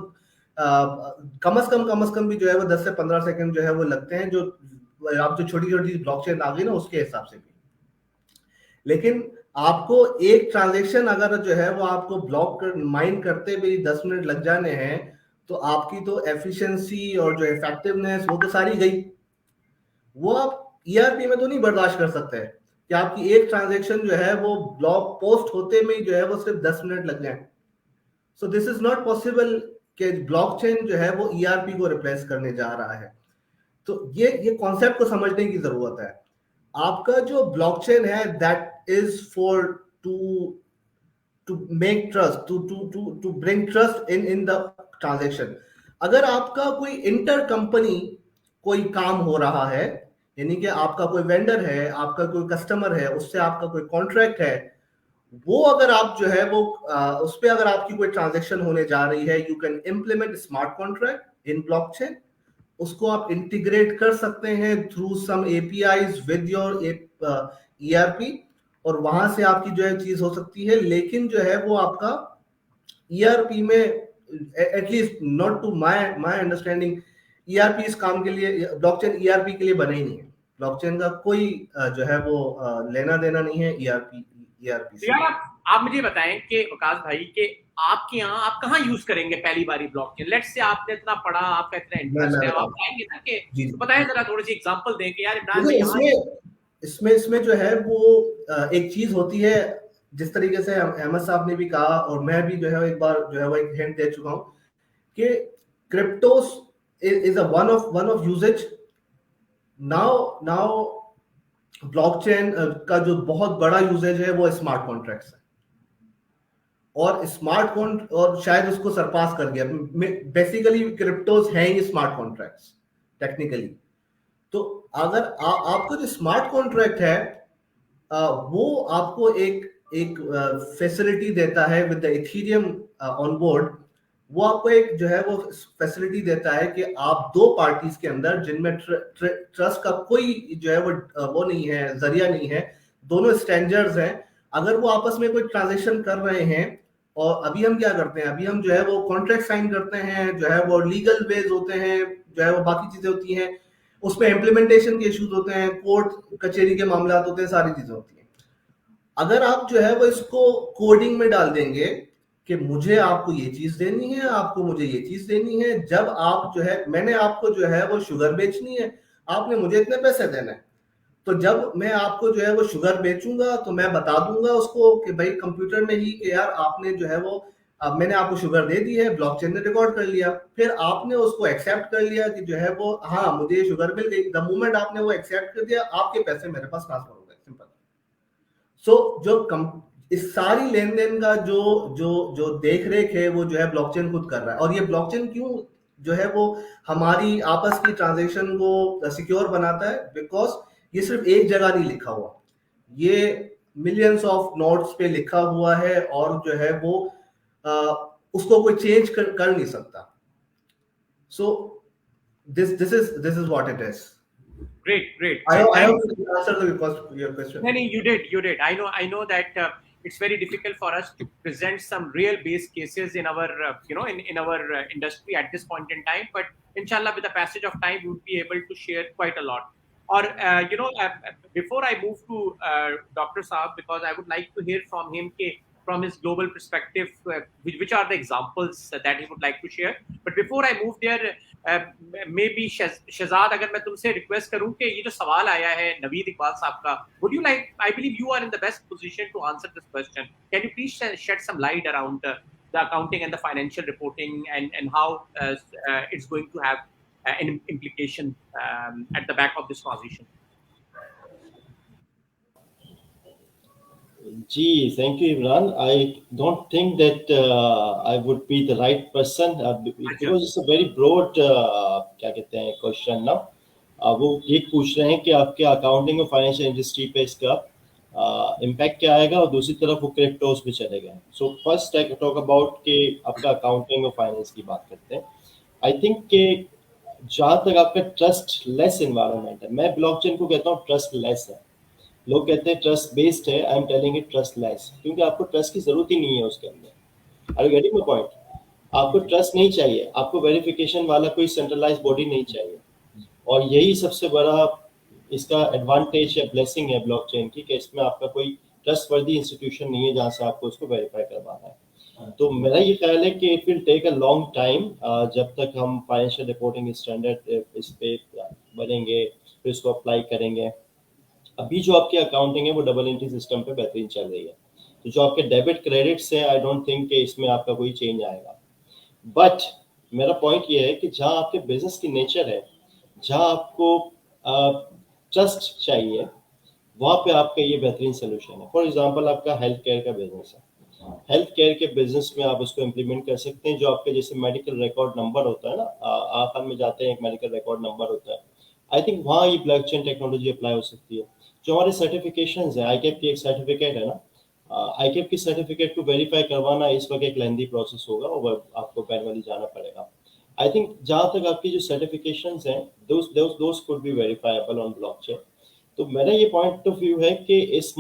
कम से कम भी जो है वो 10 से 15 सेकंड जो है वो लगते हैं, जो आप जो छोटी छोटी ब्लॉकचेन आ गई ना उसके हिसाब से भी। लेकिन आपको एक ट्रांजेक्शन अगर जो है वो आपको ब्लॉक माइन करते भी 10 मिनट लग जाने हैं, तो आपकी तो एफिशिएंसी और जो इफेक्टिवनेस वो तो सारी गई। वो आप ईआरपी में तो नहीं बर्दाश्त कर सकते कि आपकी एक ट्रांजैक्शन जो है वो ब्लॉक पोस्ट होते में जो है वो सिर्फ 10 मिनट लग जाए। सो दिस इज नॉट पॉसिबल कि ब्लॉकचेन जो है वो ईआरपी को रिप्लेस करने जा रहा है। तो ये कॉन्सेप्ट को समझने की जरूरत है। आपका जो ब्लॉकचेन है that is for to make trust, to bring trust in the transaction. अगर आपका कोई इंटर कंपनी कोई काम हो रहा है, यानी कि आपका कोई वेंडर है, आपका कोई कस्टमर है, उससे आपका कोई कॉन्ट्रैक्ट है, वो अगर आप जो है वो उस पे अगर आपकी कोई ट्रांजैक्शन होने जा रही है, you can implement smart contract in blockchain. उसको आप इंटीग्रेट कर सकते हैं through some APIs with your ERP, और वहां से आपकी जो है चीज हो सकती है। लेकिन जो है वो आपका ईआरपी में, at least not to my understanding, ERP इस काम के लिए, ब्लॉकचेन ईआरपी के लिए बना ही नहीं है। ब्लॉकचेन का कोई जो है वो लेना देना नहीं है ईआरपी से। यार आप मुझे बताएं कि वकास भाई के आपके यहाँ आप कहाँ यूज करेंगे पहली बारी ब्लॉकचेन? लेट्स से आपने इतना पढ़ा, आपका इतना इंटरेस्ट है, आप आएंगे ना कि तो बताएं जरा, थोड़ी सी एग्जांपल दें कि यार इमरान भाई इसमें जो है वो एक चीज होती है, जिस तरीके से अहमद साहब ने भी कहा और मैं भी जो है एक बार जो है वो एक हिंट दे चुका हूं कि cryptos is a one of uses. Now blockchain का जो बहुत बड़ा यूजेज है वो स्मार्ट कॉन्ट्रैक्ट्स है, और शायद उसको सरपास कर गया। बेसिकली क्रिप्टोस हैं ही स्मार्ट कॉन्ट्रैक्ट्स टेक्निकली। तो अगर आपका जो स्मार्ट कॉन्ट्रैक्ट है वो आपको एक फैसिलिटी देता है with the Ethereum on board. वो आपको एक जो है वो फैसिलिटी देता है कि आप दो पार्टीज के अंदर जिनमें ट्रस्ट का कोई जो है वो नहीं है, जरिया नहीं है, दोनों स्ट्रेंजर्स हैं, अगर वो आपस में कोई ट्रांजेक्शन कर रहे हैं, और अभी हम क्या करते हैं, अभी हम जो है वो कॉन्ट्रैक्ट साइन करते हैं, जो है वो लीगल बेस होते हैं, जो है वो बाकी चीजें होती हैं, उसमें इम्प्लीमेंटेशन के इश्यूज होते हैं, कोर्ट कचहरी के मामला होते हैं, सारी चीजें होती हैं। अगर आप जो है वो इसको कोडिंग में डाल देंगे कि मुझे आपको ये चीज देनी है, आपको मुझे ये चीज देनी है, जब आप जो है, मैंने आपको जो है वो शुगर बेचनी है, आपने मुझे इतने पैसे देने हैं, तो जब मैं आपको जो है वो शुगर बेचूंगा तो मैं बता दूंगा उसको कि भाई कंप्यूटर में ही कि यार आपने जो है वो मैंने आपको शुगर दे दी है, ब्लॉकचेन ने रिकॉर्ड कर लिया, फिर आपने उसको एक्सेप्ट कर लिया कि जो है वो हाँ मुझे शुगर मिल गई। द मोमेंट आपने वो एक्सेप्ट कर दिया, आपके पैसे मेरे पास ट्रांसफर हो गए, सिंपल। सो जो इस सारी लेन देन का जो देख रेख है वो जो है ब्लॉकचेन खुद कर रहा है। और ये ब्लॉकचेन क्यों जो है वो हमारी आपस की ट्रांजेक्शन को सिक्योर बनाता है, बिकॉज ये सिर्फ एक जगह नहीं लिखा हुआ, ये मिलियंस ऑफ नोट्स पे लिखा हुआ है, और जो है वो उसको कोई चेंज कर नहीं सकता। सो this is what it is. Great. I hope you answered your question. No, you did. I know that it's very difficult for us to present some real base cases in our in our industry at this point in time, but inshallah with the passage of time we would be able to share quite a lot. Or before I move to Dr. Saab, because I would like to hear from him from his global perspective, which are the examples that he would like to share. But before I move there, maybe Shahzad, अगर मैं तुमसे request करूं कि ये जो सवाल आया है नवीद इकबाल साहब का, would you like, I believe you are in the best position to answer this question. Can you please shed some light around the accounting and the financial reporting and how it's going to have an implication at the back of this conversation. Gee, thank you, Imran. I don't think that I would be the right person because it's a very broad क्या कहते हैं question ना वो ये पूछ रहे हैं कि आपके अकाउंटिंग और फाइनेंशियल इंडस्ट्री पे इसका इम्पैक्ट क्या आएगा और दूसरी तरफ वो क्रिप्टोस पे चलेगा. So first I talk about कि आपका अकाउंटिंग और फाइनेंस की बात करते हैं. आई थिंक कि जहाँ तक आपका ट्रस्ट लेस इन्वायरमेंट है, मैं ब्लॉकचेन को कहता हूँ ट्रस्ट लेस है. लोग कहते हैं ट्रस्ट बेस्ड है, I am telling it trust less, क्योंकि आपको ट्रस्ट की जरूरत ही नहीं है उसके अंदर. Are you getting my point? आपको ट्रस्ट नहीं चाहिए, आपको वेरिफिकेशन वाला कोई सेंट्रलाइज बॉडी नहीं चाहिए. और यही सबसे बड़ा इसका एडवांटेज या ब्लेसिंग है ब्लॉकचेन की, कि इसमें आपका कोई ट्रस्टवर्दी इंस्टीट्यूशन नहीं है जहाँ से आपको उसको वेरीफाई करवाना है. तो मेरा ये ख्याल है कि it will take a long time जब तक हम फाइनेंशियल रिपोर्टिंग स्टैंडर्ड इस पे बनेंगे, फिर इसको अप्लाई करेंगे. अभी जो आपकी अकाउंटिंग है वो डबल एंट्री सिस्टम पे बेहतरीन चल रही है. तो जो आपके डेबिट क्रेडिट्स हैं, आई डोंट थिंक कि इसमें आपका कोई चेंज आएगा. बट मेरा पॉइंट ये है कि जहाँ आपके बिजनेस की नेचर है, जहाँ आपको ट्रस्ट चाहिए, वहाँ पे आपका ये बेहतरीन सोल्यूशन है. फॉर एग्जांपल आपका हेल्थ केयर का बिजनेस है. हेल्थ केयर के बिजनेस में आप उसको इम्प्लीमेंट कर सकते हैं. जो आपके जैसे मेडिकल रिकॉर्ड नंबर होता है ना, आप में जाते हैं एक मेडिकल रिकॉर्ड नंबर होता है. आई थिंक वहाँ ये ब्लॉकचेन टेक्नोलॉजी अप्लाई हो सकती है. जो हमारे सर्टिफिकेशंस है, आईकेप की एक सर्टिफिकेट है ना, आईकेप की सर्टिफिकेट को वेरीफाई करवाना इस वक्त एक लेंदी प्रोसेस होगा और आपको मैनुअली जाना पड़ेगा. आई थिंक जहाँ तक आपकी जो सर्टिफिकेशंस हैं, those could be verifiable on blockchain. तो मेरा ये पॉइंट ऑफ व्यू है कि इस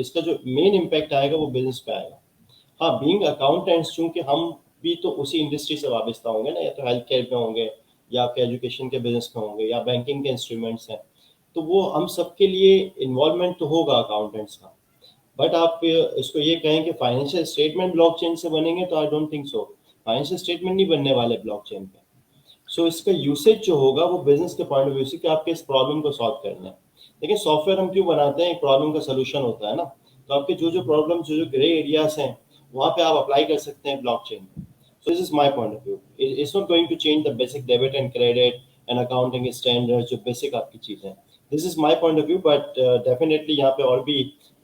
इसका जो मेन इम्पैक्ट आएगा वो बिजनेस पे आएगा. हाँ, बीइंग अकाउंटेंट्स, चूंकि हम भी तो उसी इंडस्ट्री से वाबस्ता होंगे ना, या तो हेल्थ केयर में होंगे, या आपके एजुकेशन के बिजनेस में होंगे, या बैंकिंग के इंस्ट्रूमेंट्स हैं, तो वो हम सबके लिए इन्वॉल्वमेंट तो होगा अकाउंटेंट्स का. बट आप इसको ये कहें कि फाइनेंशियल स्टेटमेंट ब्लॉकचेन से बनेंगे, तो I don't think so. Financial statement नहीं बनने वाले ब्लॉकचेन पे. सो इसका यूसेज जो होगा वो बिजनेस के पॉइंट ऑफ व्यू से कि आपके इस प्रॉब्लम को सॉल्व करना है. लेकिन सॉफ्टवेयर हम क्यों बनाते हैं? एक प्रॉब्लम का सोल्यूशन होता है ना. तो आपके जो प्रॉब्लम, जो ग्रे एरियाज हैं, वहाँ पे आप अप्लाई कर सकते हैं blockchain. So this is my point of view. It's not going to change the basic debit and credit and accounting standards, जो basic आपकी चीज़ें हैं. This is my point of view, but definitely यहाँ पे और भी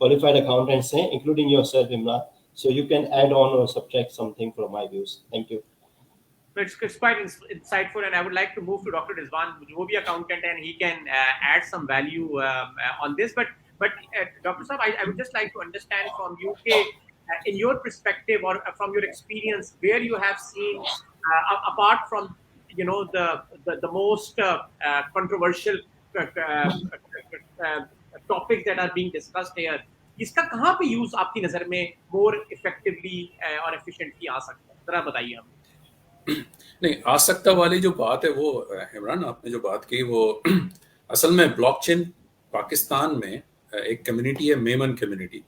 qualified accountants हैं, including yourself, Imran. So you can add on or subtract something from my views. Thank you. It's quite insightful, and I would like to move to Dr. Rizwan, who is accountant, and he can add some value on this. But Dr. Saab, I would just like to understand from you, in your perspective or from your experience, where you have seen, apart from the most controversial topics that are being discussed here, इसका कहाँ पे use आपकी नजर में more effectively और efficiently आ सकता है? जरा बताइए हमें. नहीं, आ सकता वाली जो बात है वो इमरान आपने जो बात की वो असल में ब्लॉकचेन पाकिस्तान में एक कम्युनिटी है, मेमन कम्युनिटी.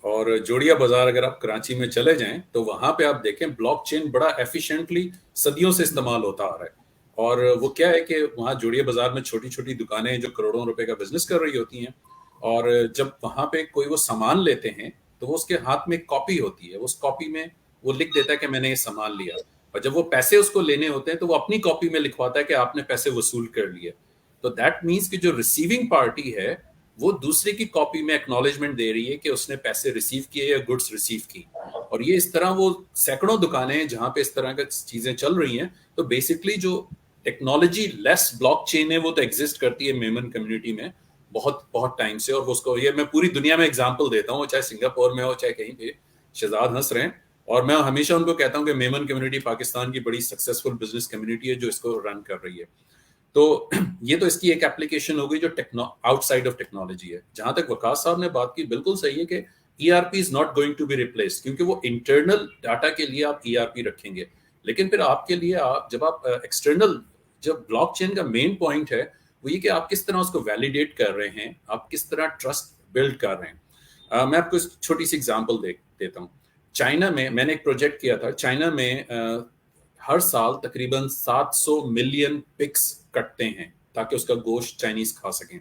और जोड़िया बाजार अगर आप कराची में चले जाएं तो वहां पे आप देखें ब्लॉकचेन बड़ा एफिशिएंटली सदियों से इस्तेमाल होता आ रहा है. और वो क्या है कि वहाँ जोड़िया बाजार में छोटी छोटी दुकानें जो करोड़ों रुपए का बिजनेस कर रही होती हैं, और जब वहां पे कोई वो सामान लेते हैं तो वो उसके हाथ में कॉपी होती है. उस कॉपी में वो लिख देता है कि मैंने ये सामान लिया, और जब वो पैसे उसको लेने होते हैं तो वो अपनी कॉपी में लिखवाता है कि आपने पैसे वसूल कर लिए. तो दैट मीन्स कि जो रिसीविंग पार्टी है वो दूसरे की कॉपी में एक्नॉलेजमेंट दे रही है कि उसने पैसे रिसीव किए या गुड्स रिसीव की. और ये इस तरह वो सैकड़ों दुकानें हैं जहां पे इस तरह की चीजें चल रही हैं. तो बेसिकली जो टेक्नोलॉजी लेस ब्लॉकचेन है वो तो एग्जिस्ट करती है मेमन कम्युनिटी में बहुत बहुत टाइम से. और वो उसको ये मैं पूरी दुनिया में एग्जांपल देता हूँ, चाहे सिंगापुर में हो चाहे कहीं पे. शहजाद हंस रहे हैं, और मैं हमेशा उनको कहता हूँ कि मेमन कम्युनिटी पाकिस्तान की बड़ी सक्सेसफुल बिजनेस कम्युनिटी है जो इसको रन कर रही है. तो ये तो इसकी एक एप्लीकेशन हो गई जो आउटसाइड ऑफ टेक्नोलॉजी है. जहां तक वकास साहब ने बात की, बिल्कुल सही है कि ERP is not going to be replaced, क्योंकि वो इंटरनल डाटा के लिए आप ERP रखेंगे. लेकिन फिर आपके लिए जब आप एक्सटर्नल, जब ब्लॉकचेन का मेन पॉइंट है वो ये कि आप किस तरह उसको वैलिडेट कर रहे हैं, आप किस तरह ट्रस्ट बिल्ड कर रहे हैं. मैं आपको छोटी सी एग्जांपल देता हूँ. चाइना में मैंने एक प्रोजेक्ट किया था. चाइना में हर साल तकरीबन 700 मिलियन पिग्स कटते हैं ताकि उसका गोश्त चाइनीज खा सकें,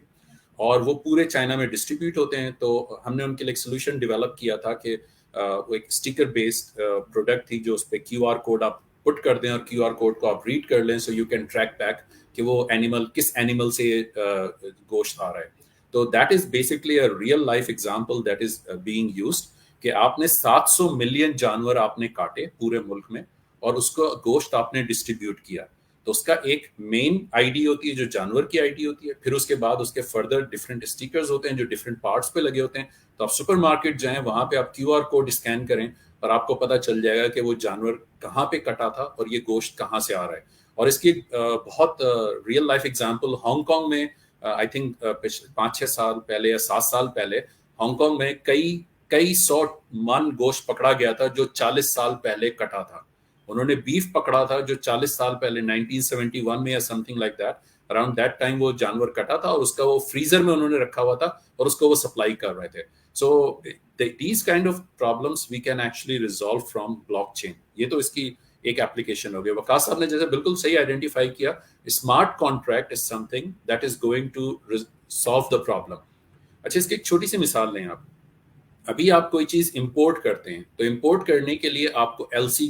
और वो पूरे चाइना में डिस्ट्रीब्यूट होते हैं. तो हमने उनके लिए एक सोल्यूशन डेवलप किया था कि वो एक स्टिकर बेस्ड प्रोडक्ट थी जो उस पर QR कोड आप पुट कर दें और QR कोड को आप रीड कर लें, so you can track back कि वो एनिमल किस एनिमल से गोश्त आ रहा है। तो that is basically a real life example that is being used, कि आपने 700 मिलियन जानवर आपने काटे पूरे मुल्क में और उसको गोश्त आपने डिस्ट्रीब्यूट किया। तो उसका एक मेन आईडी होती है जो जानवर की आईडी होती है, फिर उसके बाद उसके फर्दर डिफरेंट स्टिकर्स होते हैं जो डिफरेंट पार्ट्स पे लगे होते हैं। तो आप सुपरमार्केट जाएं, वहां पे आप QR कोड स्कैन करें और आपको पता चल जाएगा कि वो जानवर कहाँ पे कटा था और ये गोश्त कहाँ से आ रहा है। और इसकी बहुत रियल लाइफ एग्जांपल हांगकांग में आई थिंक 5-6 साल पहले या 7 साल पहले हांगकांग में कई 100 मन गोश्त पकड़ा गया था जो 40 साल पहले कटा था। उन्होंने बीफ पकड़ा था जो 40 साल पहले 1971 में या something like that, around that time वो जानवर कटा था और उसका वो फ्रीजर में उन्होंने रखा हुआ था और उसको वो सप्लाई कर रहे थे। So these kind of problems we can actually resolve from blockchain. ये तो इसकी एक एप्लीकेशन हो गया। वकास साहब ने जैसे बिल्कुल सही आइडेंटिफाई किया, smart contract is something that is going to solve the problem. अच्छा, इसकी एक छोटी सी मिसाल लें आप। अभी आप कोई चीज इंपोर्ट करते हैं तो इंपोर्ट करने के लिए आपको LC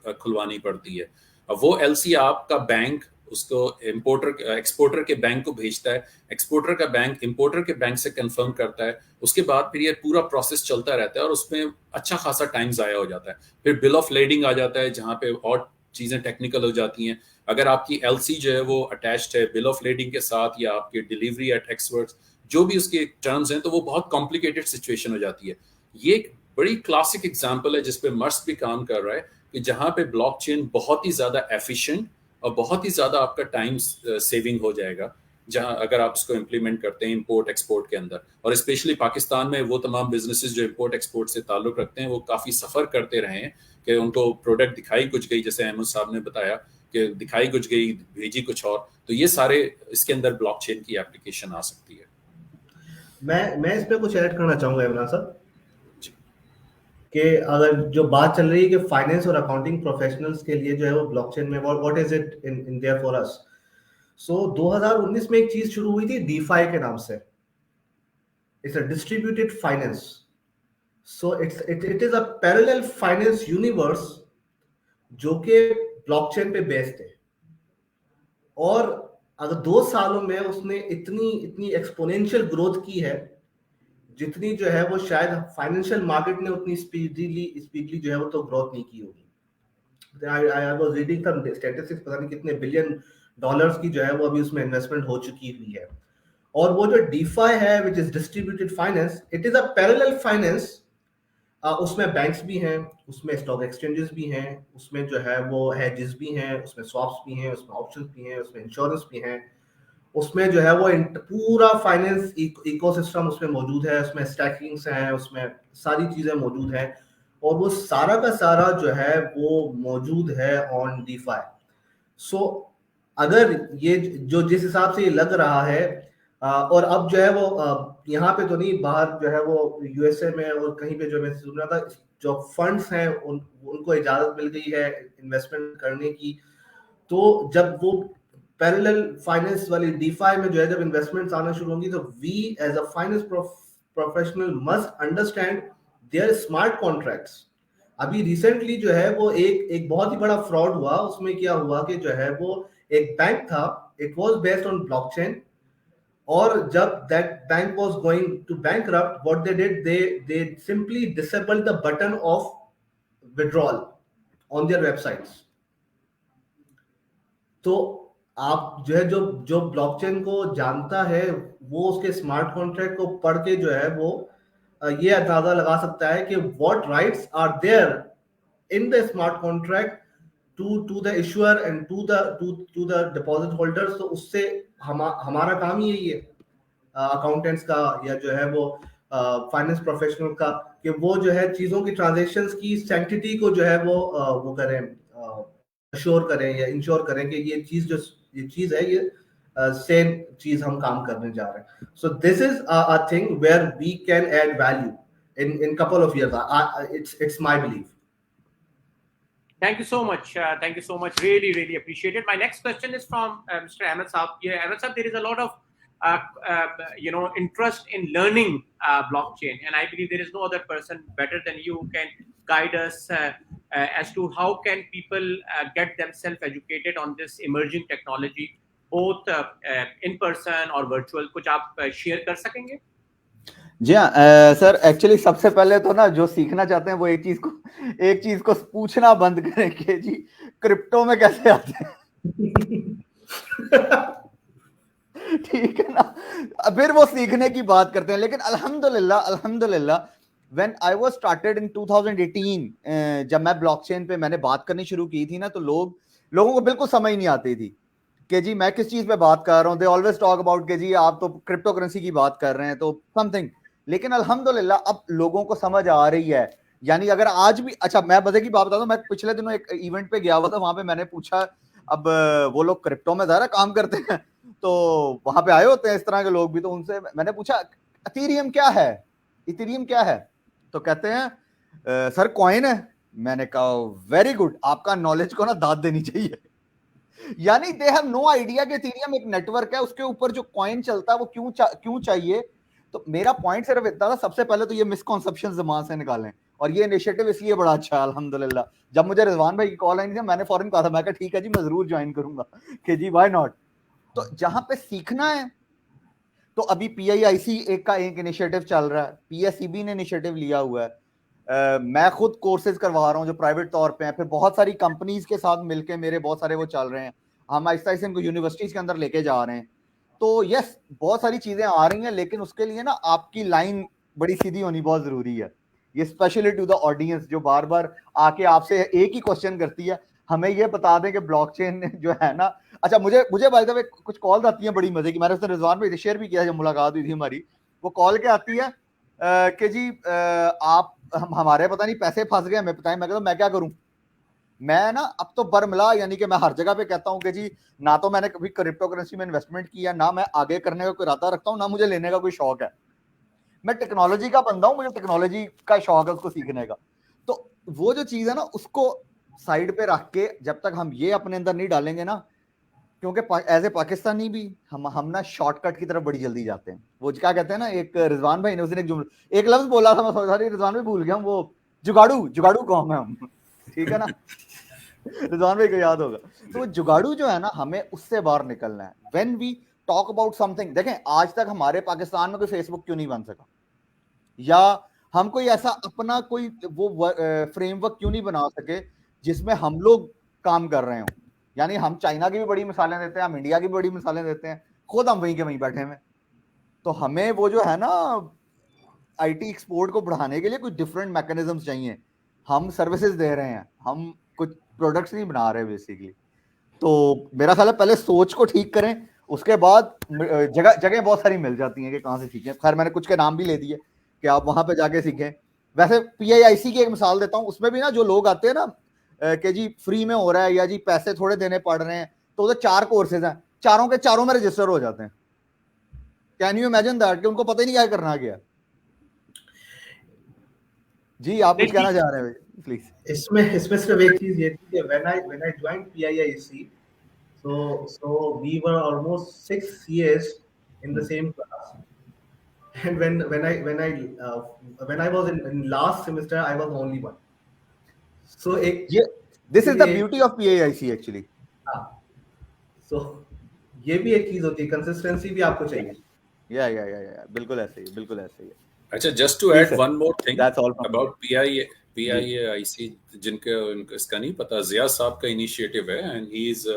खुलवानी पड़ती है। अब वो LC आपका बैंक उसको एक्सपोर्टर के बैंक को भेजता है, एक्सपोर्टर का बैंक इंपोर्टर के बैंक से कंफर्म करता है, उसके बाद फिर ये पूरा प्रोसेस चलता रहता है और उसमें अच्छा खासा टाइम जाया हो जाता है। फिर बिल ऑफ लेडिंग आ जाता है जहाँ पे और चीज़ें टेक्निकल हो जाती हैं। अगर आपकी LC जो है वो अटैच्ड है बिल ऑफ लेडिंग के साथ या आपकी डिलीवरी एट एक्सवर्ट्स जो भी उसके टर्म्स हैं, तो वो बहुत कॉम्प्लिकेटेड सिचुएशन हो जाती है। ये एक बड़ी क्लासिक एग्जांपल है जिसपे मर्स भी काम कर रहा है कि जहाँ पे ब्लॉकचेन बहुत ही ज़्यादा एफिशिएंट और बहुत ही ज़्यादा आपका टाइम सेविंग हो जाएगा, जहाँ अगर आप इसको इम्प्लीमेंट करते हैं इंपोर्ट एक्सपोर्ट के अंदर। और स्पेशली पाकिस्तान में वो तमाम बिजनेसेस जो इंपोर्ट एक्सपोर्ट से ताल्लुक़ रखते हैं वो काफ़ी सफ़र करते रहे हैं कि उनको प्रोडक्ट दिखाई कुछ गई, जैसे अहमद साहब ने बताया कि दिखाई कुछ गई भेजी कुछ और। तो ये सारे इसके अंदर ब्लॉकचेन की एप्लीकेशन आ सकती है। मैं इसमें कुछ ऐड करना चाहूंगा इमरान साहब कि अगर जो बात चल रही है कि फाइनेंस और अकाउंटिंग प्रोफेशनल्स के लिए जो है वो ब्लॉकचेन में what is it in there for us. So 2019 में एक चीज शुरू हुई थी डीफाई के नाम से। It's a distributed finance. So it is a parallel finance universe जो कि ब्लॉकचेन पे बेस्ड है। और अगर 2 सालों में उसने इतनी एक्सपोनेंशियल ग्रोथ की है जितनी जो है वो शायद फाइनेंशियल मार्केट ने उतनी स्पीडली जो है वो तो ग्रोथ नहीं की होगी। I was reading some statistics, पता नहीं कितने बिलियन डॉलर्स की जो है वो अभी उसमें इन्वेस्टमेंट हो चुकी हुई है। और वो जो डीफाई है which is distributed finance, it is a parallel finance. उसमें बैंक्स भी हैं, उसमें स्टॉक एक्सचेंजेस भी हैं, उसमें जो है वो हेजेस भी हैं, उसमें स्वैप्स भी हैं, उसमें ऑप्शंस भी हैं, उसमें इंश्योरेंस भी हैं, उसमें जो है वो पूरा फाइनेंस इकोसिस्टम उसमें मौजूद है, उसमें स्टैकिंग्स हैं, उसमें सारी चीजें मौजूद हैं और वो सारा का सारा जो है वो मौजूद है ऑन डीफाई। सो अगर ये जो जिस हिसाब से ये लग रहा है और अब जो है वो यहाँ पे तो नहीं, बाहर जो है वो USA में और कहीं पे जो मैं सुन रहा था जो फंड्स हैं उनको इजाजत मिल गई है इन्वेस्टमेंट करने की। तो जब वो पैरेलल फाइनेंस वाली डीफाई में जो है जब इन्वेस्टमेंट्स आना शुरू होंगी तो we as a finance professional must understand their smart contracts. अभी रिसेंटली जो है वो एक बहुत ही बड़ा फ्रॉड हुआ। उसमें क्या हुआ कि जो है वो एक बैंक था, it was based on blockchain, और जब that bank was going to bankrupt, what they did, they simply disabled the button of withdrawal on their websites. तो आप जो है जो ब्लॉकचेन को जानता है वो उसके स्मार्ट कॉन्ट्रैक्ट को पढ़ के जो है वो ये अंदाजा लगा सकता है कि what rights are there in the smart contract to the issuer and to the deposit holders. तो उससे हमारा काम ही यही है अकाउंटेंट्स का या जो है वो फाइनेंस प्रोफेशनल का कि वो जो है चीजों की ट्रांजैक्शंस की सैंक्टिटी को जो है वो करें, अश्योर करें या इंश्योर करें कि ये चीज है, ये सेम चीज हम काम करने जा रहे हैं। So this is a thing where we can add value in couple of years. It's my belief. Thank you so much. Thank you so much. Really, really appreciate it. My next question is from Mr. Ahmed Saab. Yeah, Ahmed Saab, there is a lot of interest in learning blockchain, and I believe there is no other person better than you who can guide us as to how can people get themselves educated on this emerging technology, both in person or virtual. कुछ आप share कर सकेंगे? जी हाँ sir, actually सबसे पहले तो ना जो सीखना चाहते हैं वो एक चीज को पूछना बंद करें कि जी क्रिप्टो में कैसे आते हैं। ठीक है ना, फिर वो सीखने की बात करते हैं। लेकिन अल्हम्दुलिल्लाह when I was started in 2018, जब मैं ब्लॉकचेन पे मैंने बात करनी शुरू की थी ना, तो लोगों को बिल्कुल समझ नहीं आती थी कि जी मैं किस चीज पे बात कर रहा हूँ। दे ऑलवेज टॉक अबाउट कि जी आप तो क्रिप्टो करेंसी की बात कर रहे हैं तो समथिंग। लेकिन अल्हम्दुलिल्लाह अब लोगों को समझ आ रही है। यानी अगर आज भी, अच्छा मैं मजे की बात बता दूं, मैं पिछले दिनों एक इवेंट पे गया हुआ था, वहां पे मैंने पूछा, अब वो लोग क्रिप्टो में ज़रा काम करते हैं तो वहां पे आए होते हैं इस तरह के लोग भी, तो उनसे मैंने पूछा इथेरियम क्या है, इथेरियम क्या है, तो कहते हैं सर कॉइन है। मैंने कहा वेरी गुड, आपका नॉलेज को ना दाद देनी चाहिए। यानी दे हैव नो आइडिया कि इथेरियम एक नेटवर्क है, उसके ऊपर जो कॉइन चलता है वो क्यों चाहिए। तो मेरा पॉइंट सिर्फ इतना था, सबसे पहले तो ये मिसकॉन्सेप्शन दिमाग से निकालें। और ये इनिशिएटिव इसलिए बड़ा अच्छा है अल्हम्दुलिल्लाह। जब मुझे रिजवान भाई की कॉल आई थी मैंने फौरन कहा था, मैं कहा ठीक है जी मैं जरूर ज्वाइन करूंगा कि जी व्हाई नॉट। तो जहां पे सीखना है तो अभी PIIC का एक इनिशिएटिव चल रहा है, PSEB ने इनिशिएटिव लिया हुआ है। मैं खुद कोर्सेज करवा रहा हूँ जो प्राइवेट तौर पे हैं, फिर बहुत सारी कंपनीज के साथ मिलके मेरे बहुत सारे वो चल रहे हैं, हम आहिस्ता आहिस्ता इनको यूनिवर्सिटीज के अंदर लेके जा रहे हैं। तो यस बहुत सारी चीजें आ रही हैं, लेकिन उसके लिए ना आपकी लाइन बड़ी सीधी होनी बहुत जरूरी है। ये स्पेशली टू द ऑडियंस जो बार बार आके आपसे एक ही क्वेश्चन करती है, हमें ये बता दें कि ब्लॉकचेन जो है ना, अच्छा मुझे बाय द वे कुछ कॉल आती हैं बड़ी मजे की, मैंने उसने रिजवान भाई शेयर भी किया जब मुलाकात हुई थी हमारी। वो कॉल क्या आती है कि जी आप हमारे पता नहीं पैसे फंस गए, हमें बताएं। मैं कहता हूं मैं क्या करूं, मैं ना अब तो बरमिला, यानी कि मैं हर जगह पे कहता हूं कि जी ना तो मैंने कभी क्रिप्टो करेंसी में इन्वेस्टमेंट किया, ना मैं आगे करने का कोई इरादा रखता हूं, ना मुझे लेने का कोई शौक है। मैं टेक्नोलॉजी का बंदा हूं, मुझे टेक्नोलॉजी का शौक है उसको सीखने का। तो वो जो चीज है ना उसको साइड पे रख के जब तक हम ये अपने अंदर नहीं डालेंगे ना, क्योंकि एज ए पाकिस्तानी भी हम ना शॉर्टकट की तरफ बड़ी जल्दी जाते हैं। वो क्या कहते हैं ना, एक रिजवान भाई ने उस दिन एक लफ्ज बोला था, मैं सॉरी रिजवान भाई भूल गया हूं, वो जुगाड़ू कौम है हम, ठीक है ना। रिजवान भाई को याद होगा। तो वो जुगाड़ू जो है ना, हमें उससे बाहर निकलना है। When we talk about something, देखें आज तक हमारे पाकिस्तान में कोई फेसबुक क्यों नहीं बन सका, या हम कोई ऐसा अपना कोई वो फ्रेमवर्क क्यों नहीं बना सके जिसमें हम लोग काम कर रहे हो। यानी हम चाइना की भी बड़ी मिसालें देते हैं, हम इंडिया की भी बड़ी मिसालें देते हैं, खुद हम वहीं के वहीं बैठे हुए। तो हमें वो जो है ना IT एक्सपोर्ट को बढ़ाने के लिए कुछ डिफरेंट मैकेनिज्म चाहिए। हम सर्विसेज दे रहे हैं, हम कुछ प्रोडक्ट्स नहीं बना रहे बेसिकली। तो मेरा ख्याल है पहले सोच को ठीक करें, उसके बाद जगह बहुत सारी मिल जाती हैं कि कहाँ से सीखें। खैर मैंने कुछ के नाम भी ले दिए कि आप वहां पे जाके सीखें। वैसे PIIC की एक मिसाल देता हूँ, उसमें भी ना जो लोग आते हैं ना कि जी फ्री में हो रहा है या जी पैसे थोड़े देने पड़ रहे हैं, तो उधर 4 कोर्सेज हैं, चारों के चारों में रजिस्टर हो जाते हैं। कैन यू इमेजिन दैट कि उनको पता ही नहीं क्या करना गया। जी आप कुछ कहना चाह रहे हैं प्लीज। इसमें सिर्फ एक चीज ये थी कि when I joined PIIC, so we were almost 6 years in the same class, and when I was in last semester I was the only one. So this is the beauty of PIIC actually. हाँ, so ये भी एक चीज होती है, consistency भी आपको चाहिए। या बिल्कुल ऐसे ही है। अच्छा, just to add one more thing about PIIC, जिनके इसका नहीं पता, जिया साहब का इनिशिएटिव है and he is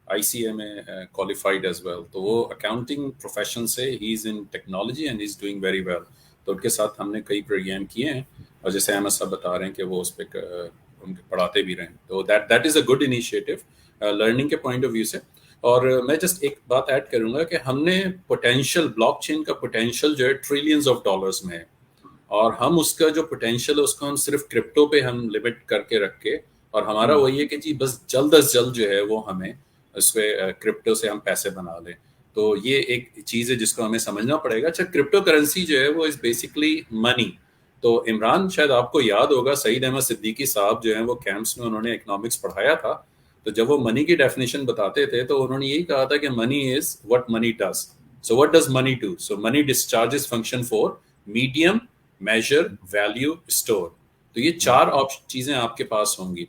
ICMA qualified as well। तो वो अकाउंटिंग प्रोफेशन से he is in technology and he is doing very well। तो उनके साथ हमने कई प्रोग्राम किए हैं, और जैसे अहमद साहब बता रहे हैं कि वो उस पर उनके पढ़ाते भी रहे, तो that is a good initiative learning के पॉइंट ऑफ व्यू से। और मैं जस्ट एक बात ऐड करूंगा कि हमने पोटेंशियल, ब्लॉकचेन का पोटेंशियल जो है ट्रिलियंस ऑफ डॉलर्स में है, और हम उसका जो पोटेंशियल है उसको हम सिर्फ क्रिप्टो पे हम लिमिट करके रख के, और हमारा वही है कि जी बस जल्द अज जल्द जो है वो हमें उस पर क्रिप्टो से हम पैसे बना लें। तो ये एक चीज़ है जिसको हमें समझना पड़ेगा। अच्छा, क्रिप्टो करेंसी जो है वो इज़ बेसिकली मनी। तो इमरान, शायद आपको याद होगा, सईद अहमद सिद्दीकी साहब जो हैं वो कैंप्स में उन्होंने इकोनॉमिक्स पढ़ाया था, तो जब वो मनी की डेफिनेशन बताते थे तो उन्होंने यही कहा था कि money is what money does. So what does money do? So money discharges function for medium, measure, value, store. तो ये 4 चीजें आपके पास होंगी।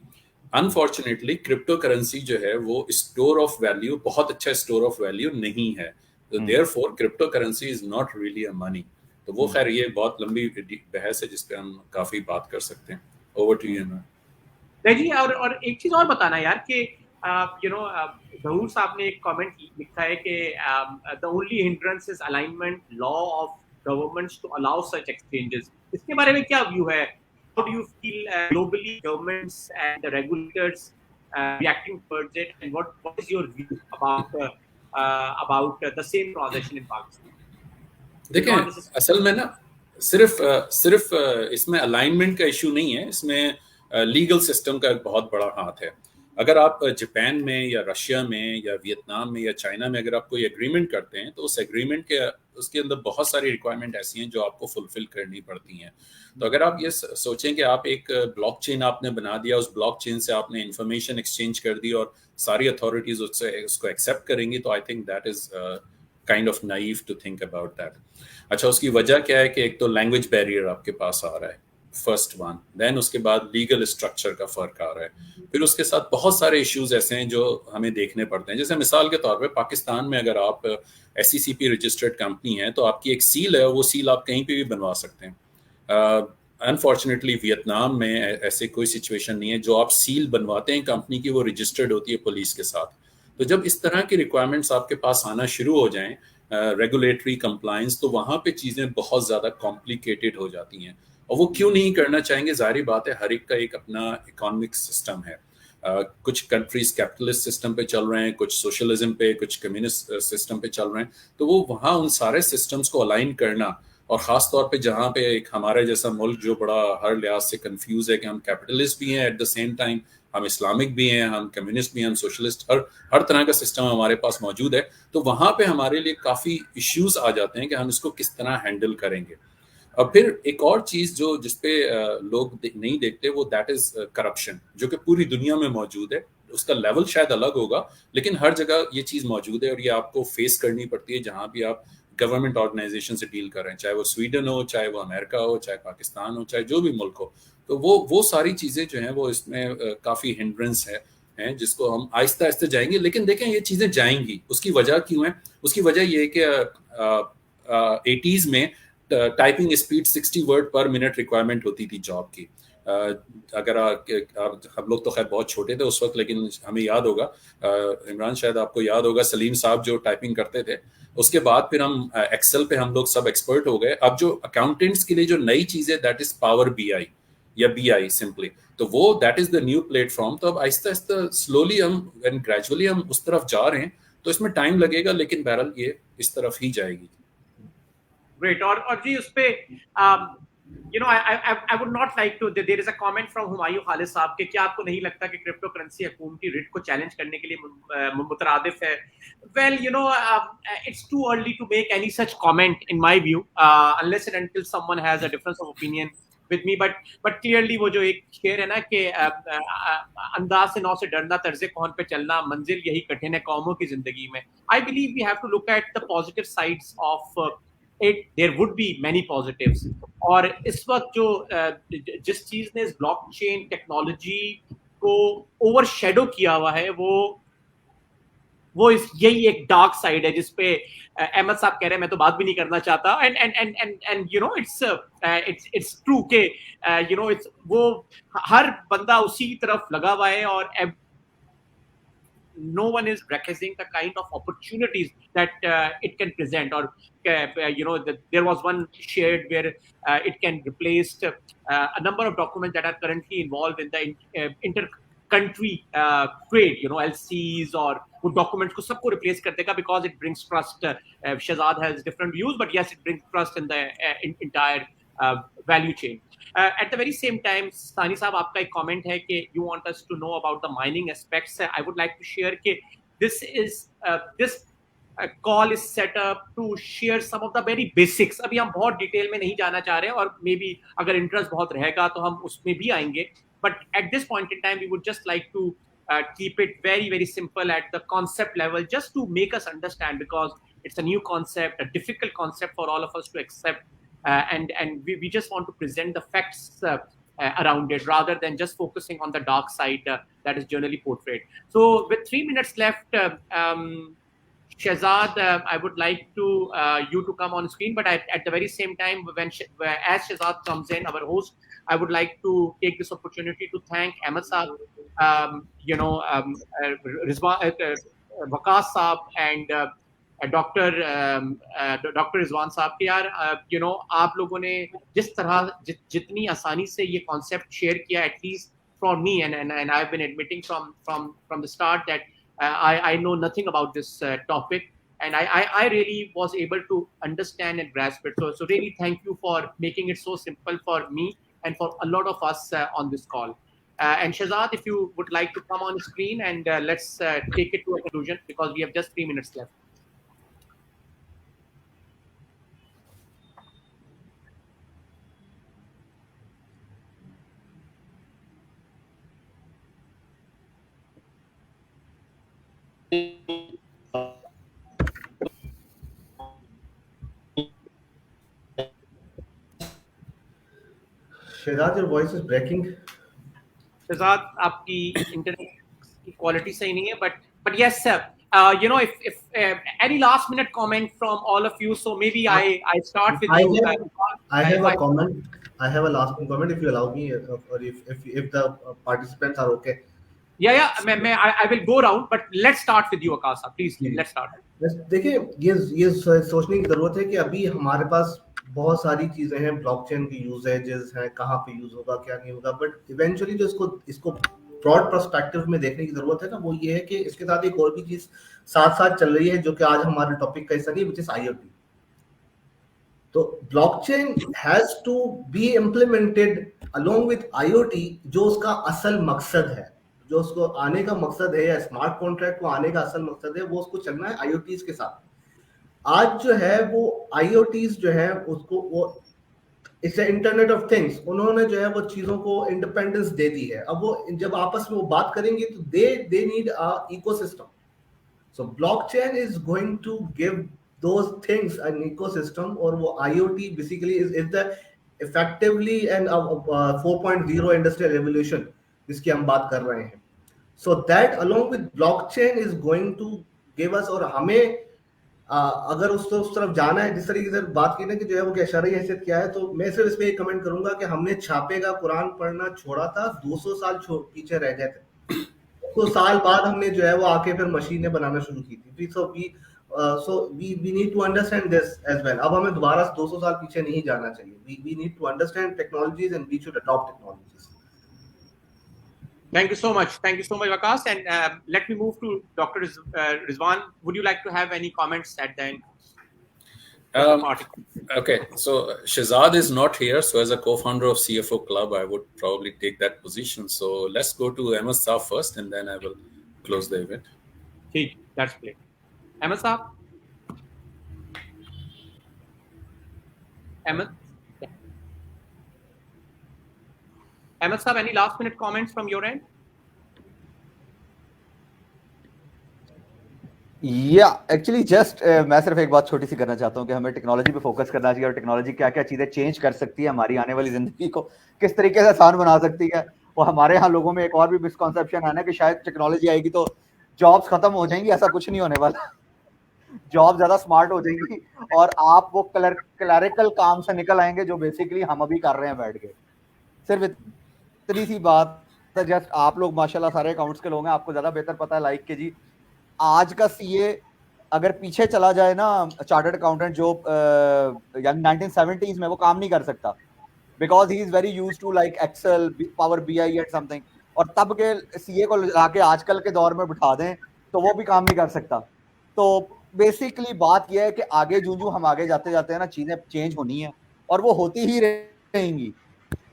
अनफॉर्चुनेटली क्रिप्टो करेंसी जो है वो स्टोर ऑफ वैल्यू, बहुत अच्छा स्टोर ऑफ वैल्यू नहीं है, तो therefore crypto currency is not really a money. तो वो खैर ये बहुत लंबी बहस है जिस पे हम काफी बात कर सकते हैं। Over to you. नहीं जी, और एक चीज और बताना यार कि जहूर साहब ने एक कमेंट लिखा है कि the only hindrance is alignment law of governments to allow such exchanges. इसके बारे में क्या व्यू है? How do you feel globally governments and the regulators reacting towards it, and what is your view about the same transaction in Pakistan? देखें, असल में ना सिर्फ इसमें अलाइनमेंट का इशू नहीं है, इसमें लीगल सिस्टम का एक बहुत बड़ा हाथ है। अगर आप जापान में या रशिया में या वियतनाम में या चाइना में अगर आप कोई एग्रीमेंट करते हैं तो उस एग्रीमेंट के उसके अंदर बहुत सारी रिक्वायरमेंट ऐसी हैं जो आपको फुलफिल करनी पड़ती हैं। तो अगर आप ये सोचें कि आप एक ब्लॉकचेन आपने बना दिया, उस ब्लॉकचेन से आपने इंफॉर्मेशन एक्सचेंज कर दी और सारी अथॉरिटीज उसको एक्सेप्ट करेंगी, तो I think that is kind of naive to think about that. अच्छा, उसकी वजह क्या है कि एक तो लैंग्वेज बैरियर आपके पास आ रहा है, फर्स्ट वन, देन उसके बाद लीगल स्ट्रक्चर का फर्क आ रहा है, फिर उसके साथ बहुत सारे इश्यूज ऐसे हैं जो हमें देखने पड़ते हैं। जैसे मिसाल के तौर पे पाकिस्तान में अगर आप SECP रजिस्टर्ड कंपनी है तो आपकी एक सील है, वो सील आप कहीं पे भी बनवा सकते हैं। अनफॉर्चुनेटली वियतनाम में ऐसे कोई सिचुएशन नहीं है, जो आप सील बनवाते हैं कंपनी की वो रजिस्टर्ड होती है पुलिस के साथ। तो जब इस तरह की रिक्वायरमेंट्स आपके पास आना शुरू हो जाएं, रेगुलेटरी कंप्लायंस, तो वहाँ पे चीज़ें बहुत ज़्यादा कॉम्प्लिकेटेड हो जाती हैं। और वो क्यों नहीं करना चाहेंगे? जाहिर बात है, हर एक का एक अपना इकोनॉमिक सिस्टम है। कुछ कंट्रीज कैपिटलिस्ट सिस्टम पे चल रहे हैं, कुछ सोशलिज्म पे, कुछ कम्युनिस्ट सिस्टम पे चल रहे हैं। तो वो वहाँ उन सारे सिस्टम्स को अलाइन करना, और ख़ास तौर पे जहाँ पे एक हमारे जैसा मुल्क जो बड़ा हर लिहाज से कंफ्यूज है कि हम कैपिटलिस्ट भी हैं, एट द सेम टाइम हम इस्लामिक भी हैं, हम कम्युनिस्ट भी हैं, हम सोशलिस्ट, हर तरह का सिस्टम हमारे पास मौजूद है। तो वहाँ पे हमारे लिए काफ़ी इश्यूज आ जाते हैं कि हम इसको किस तरह हैंडल करेंगे। अब फिर एक और चीज़ जो जिसपे लोग नहीं देखते, वो दैट इज़ करप्शन, जो कि पूरी दुनिया में मौजूद है। उसका लेवल शायद अलग होगा, लेकिन हर जगह ये चीज़ मौजूद है और ये आपको फेस करनी पड़ती है जहाँ भी आप गवर्नमेंट ऑर्गेनाइजेशन से डील कर रहे हैं, चाहे वो स्वीडन हो, चाहे वो अमेरिका हो, चाहे पाकिस्तान हो, चाहे जो भी मुल्क हो। तो वो सारी चीज़ें जो हैं वो इसमें काफ़ी हिंड्रेंस हैं जिसको हम आहिस्ता आहिस्ता जाएंगे। लेकिन देखें, ये चीज़ें जाएंगी, उसकी वजह क्यों है? उसकी वजह ये है कि 80s में टाइपिंग स्पीड 60 वर्ड पर मिनट रिक्वायरमेंट होती थी जॉब की। अगर हम लोग तो खैर बहुत छोटे थे उस वक्त, लेकिन हमें याद होगा, इमरान शायद आपको याद होगा, सलीम साहब जो टाइपिंग करते थे, उसके बाद फिर हम एक्सेल पे हम लोग सब एक्सपर्ट हो गए। अब जो अकाउंटेंट्स के लिए जो नई चीज़ है दैट इज पावर BI या BI सिंपली, तो वो that is the new platform. तो अब आहिस्ता आहिस्ता स्लोली हम एंड ग्रेजुअली हम उस तरफ जा रहे हैं, तो इसमें टाइम लगेगा, लेकिन बहरहाल ये इस तरफ ही जाएगी। Great. और जी उस पे I would not like to, there is a comment from Humayun Khalid साहब के, क्या आपको नहीं लगता कि क्रिप्टो करेंसी हुकूमती रिट को चैलेंज करने के लिए मुतरादिफ है? Well, it's too early to make any such comment in my view, unless and until someone has a difference of opinion with me, but clearly वो जो एक शेर है ना कि अंदाज से नौ से डरना, तर्ज़े कौन पे चलना, मंजिल यही कठिन है कौमों की जिंदगी में। I believe we have to look at the positive sides of it. There would be many positives, और इस वक्त जो जिस चीज ने इस ब्लॉकचेन टेक्नोलॉजी को ओवरशैडो किया हुआ है वो यही एक डार्क साइड है जिसपे अहमद साहब कह रहे हैं, मैं तो बात भी नहीं करना चाहता। एंड इट्स ट्रू के इट्स वो हर बंदा उसी तरफ लगा हुआ है, और no one is recognizing the kind of opportunities that it can present, or there was one shared where it can replace a number of documents that are currently involved in the inter-country trade, LCs, और वो documents को सबको replace कर देगा because it brings trust. Shahzad has different views, but yes, it brings trust in the entire value chain. At the very same time, Sani साहब, आपका एक comment है कि you want us to know about the mining aspects. I would like to share कि this call is set up to share some of the very basics. अभी हम बहुत detail में नहीं जाना चाह रहे हैं, और मे बी अगर इंटरेस्ट बहुत रहेगा तो हम उसमें भी आएंगे, but at this point in time we would just like to keep it very, very simple at the concept level, just to make us understand, because it's a new concept, a difficult concept for all of us to accept. And we just want to present the facts around it, rather than just focusing on the dark side that is generally portrayed. So with 3 minutes left, Shehzad, I would like to you to come on screen, but at the very same time, as Shehzad comes in, our host, I would like to take this opportunity to thank Ahmed Saab, Waqas Saab, and doctor Rizwan साहब के यार आप लोगों ने जिस तरह जितनी आसानी से ये कॉन्सेप्ट शेयर किया, at least for me and I have been admitting from the start that I know nothing about this topic, and I really was able to understand and grasp it. So really thank you for making it so simple for me and for a lot of us on this call. And Shehzad, if you would like to come on screen and let's take it to a conclusion, because we have just 3 minutes left. Shehzad, your voice is breaking. Shehzad, आपकी internet की quality सही नहीं है, but yes sir, if any last minute comment from all of you, so maybe I start with you. I have a comment. I have a last comment, if you allow me, or if the participants are okay. Yeah, I will go around, but let's start with you, Akasa. Please, let's start. देखिए, ये सोचने की जरूरत है कि अभी हमारे पास बहुत सारी चीजें हैं, ब्लॉकचेन की यूजेजेस हैं, कहाँ पे यूज होगा, क्या नहीं होगा, बट इवेंचुअली जो इसको ब्रॉड पर्सपेक्टिव में देखने की जरूरत है ना, वो ये है कि इसके साथ एक और भी चीज साथ साथ चल रही है, जो कि आज हमारे टॉपिक का हिस्सा नहीं, विच इज IoT. तो blockchain has to be implemented along with IoT, जो उसका असल मकसद है, जो उसको आने का मकसद है, या स्मार्ट कॉन्ट्रैक्ट को आने का असल मकसद है, वो उसको चलना है IoTs के साथ. आज जो है वो IoTs जो है उसको वो इसे इंटरनेट ऑफ थिंग्स, उन्होंने जो है वो चीजों को इंडिपेंडेंस दे दी है. अब वो जब आपस में वो बात करेंगे तो they need a ecosystem. So blockchain is going to give those things an ecosystem, और वो IoT basically is the effectively and 4.0 industrial revolution जिसकी हम बात कर रहे हैं. So that along with blockchain is going to give us, और हमें अगर उस तरफ जाना है, जिस तरीके से बात की ना कि जो है वो क्या शरई हैसियत क्या है, तो मैं सिर्फ इस पे एक कमेंट करूंगा कि हमने छापे का कुरान पढ़ना छोड़ा था, 200 साल पीछे रह गए थे. 200 साल बाद हमने जो है वो आके फिर मशीनें बनाना शुरू की थी. So we need to understand this as well. अब हमें दोबारा 200 साल पीछे नहीं जाना चाहिए. We need to understand technologies and we should adopt technologies. Thank you so much, Waqas, and let me move to Dr. Rizwan. Would you like to have any comments at the end? Okay, so Shehzad is not here, so as a co-founder of CFO Club, I would probably take that position. So let's go to Ahmed Saab first, and then I will close the event. Okay, that's great. Ahmed Saab? Ahmed? Ahmed Saab, any last minute comments from your end? Actually just मैं सिर्फ एक बात छोटी सी करना चाहता हूँ कि हमें टेक्नोलॉजी पे फोकस करना चाहिए, और टेक्नोलॉजी क्या क्या चीज़ें चेंज कर सकती है, हमारी आने वाली जिंदगी को किस तरीके से आसान बना सकती है. और हमारे यहाँ लोगों में एक और भी मिसकॉन्सेप्शन है ना कि शायद टेक्नोलॉजी आएगी तो जॉब्स खत्म हो जाएंगी. ऐसा कुछ नहीं होने वाला. जॉब ज्यादा स्मार्ट हो जाएंगी और आप वो क्लरिकल काम से निकल आएंगे जो बेसिकली हम अभी कर रहे हैं बैठ के. सिर्फ इतनी सी बात है. जस्ट आप लोग माशाल्लाह सारे अकाउंट्स के लोग हैं, आपको ज्यादा बेहतर पता है लाइक के जी. आज का CA अगर पीछे चला जाए ना, चार्टर्ड अकाउंटेंट जो 1970s में, वो काम नहीं कर सकता, because he is very used to like excel, power BI and something. और तब के CA को लाके आजकल के दौर में बिठा दें तो वो भी काम नहीं कर सकता. तो बेसिकली बात यह है कि आगे जूं हम आगे जाते जाते हैं ना, चीजें चेंज होनी है और वो होती ही रहेंगी.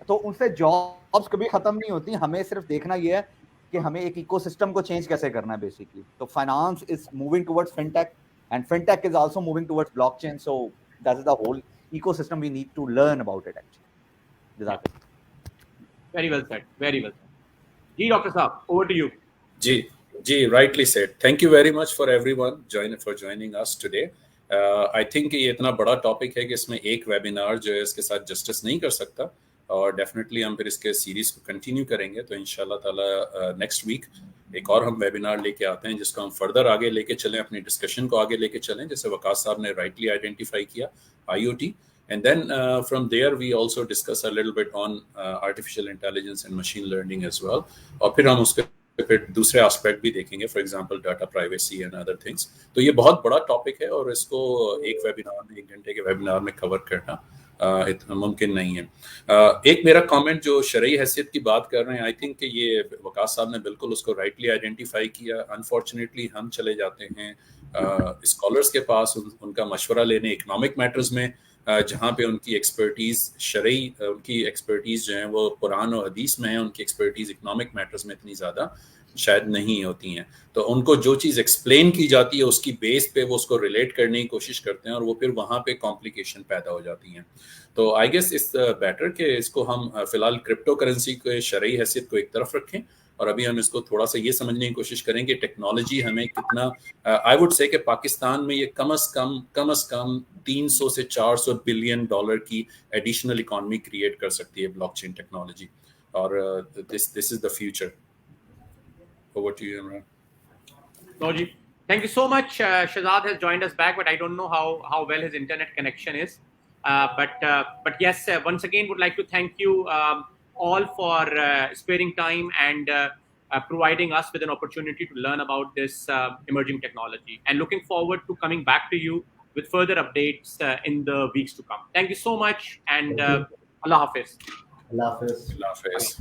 तो उनसे जॉब्स कभी खत्म नहीं होती. हमें सिर्फ देखना यह है कि हमें एक इकोसिस्टम को चेंज कैसे करना है बेसिकली. तो finance is moving towards fintech and fintech is also moving towards blockchain. So that is the whole ecosystem we need to learn about it actually. Very well said. Very well said. जी doctor साहब, over to you. जी, rightly said. Thank you very much for everyone for joining us today. I think ये इतना बड़ा topic है कि इसमें एक वेबिनार जो है इसके साथ जस्टिस नहीं कर सकता. और डेफिनेटली हम फिर इसके सीरीज को कंटिन्यू करेंगे। तो इंशाल्लाह ताला नेक्स्ट वीक एक और हम वेबिनार लेके आते हैं जिसको हम फर्दर आगे लेके चलें, अपनी डिस्कशन को आगे लेके चलें, जैसे वकास साहब ने राइटली आइडेंटिफाई किया IoT, and then from there we also discuss a little bit on artificial intelligence and machine learning as well, और फिर हम उसके फिर दूसरे एस्पेक्ट भी देखेंगे, for example data privacy and other things. तो ये बहुत बड़ा टॉपिक है और इसको एक वेबिनार में, 1 घंटे के वेबिनार में कवर करना इतना मुमकिन नहीं है। एक मेरा कमेंट जो शरई हैसियत की बात कर रहे हैं, आई थिंक कि ये वकास साहब ने बिल्कुल उसको राइटली आइडेंटिफाई किया। अनफॉर्चुनेटली हम चले जाते हैं स्कॉलर्स के पास उनका मशवरा लेने इकोनॉमिक मैटर्स में, जहाँ पे उनकी एक्सपर्टीज़ शरई, उनकी एक्सपर्टीज़ जो है वो कुरान और हदीस में है, उनकी एक्सपर्टीज़ इकोनॉमिक मैटर्स में इतनी ज़्यादा शायद नहीं होती हैं। तो उनको जो चीज़ एक्सप्लेन की जाती है उसकी बेस पे वो उसको रिलेट करने की कोशिश करते हैं और वो फिर वहाँ पे कॉम्प्लिकेशन पैदा हो जाती हैं। तो आई गेस इस बेटर के इसको हम फिलहाल क्रिप्टो करेंसी के शरई हैसियत को एक तरफ रखें और अभी हम इसको थोड़ा सा ये समझने की कोशिश करें कि टेक्नोलॉजी हमें कितना, आई वुड से कि पाकिस्तान में ये कम अज़ कम 300 से 400 बिलियन डॉलर की एडिशनल इकॉनमी क्रिएट कर सकती है ब्लॉकचेन टेक्नोलॉजी, और this is the future. Over to you, Imran. No, ji. Thank you so much. Shahzad has joined us back, but I don't know how well his internet connection is. But yes, once again, would like to thank you all for sparing time and providing us with an opportunity to learn about this emerging technology. And looking forward to coming back to you with further updates in the weeks to come. Thank you so much, and Allah Hafiz. Allah Hafiz. Allah Hafiz.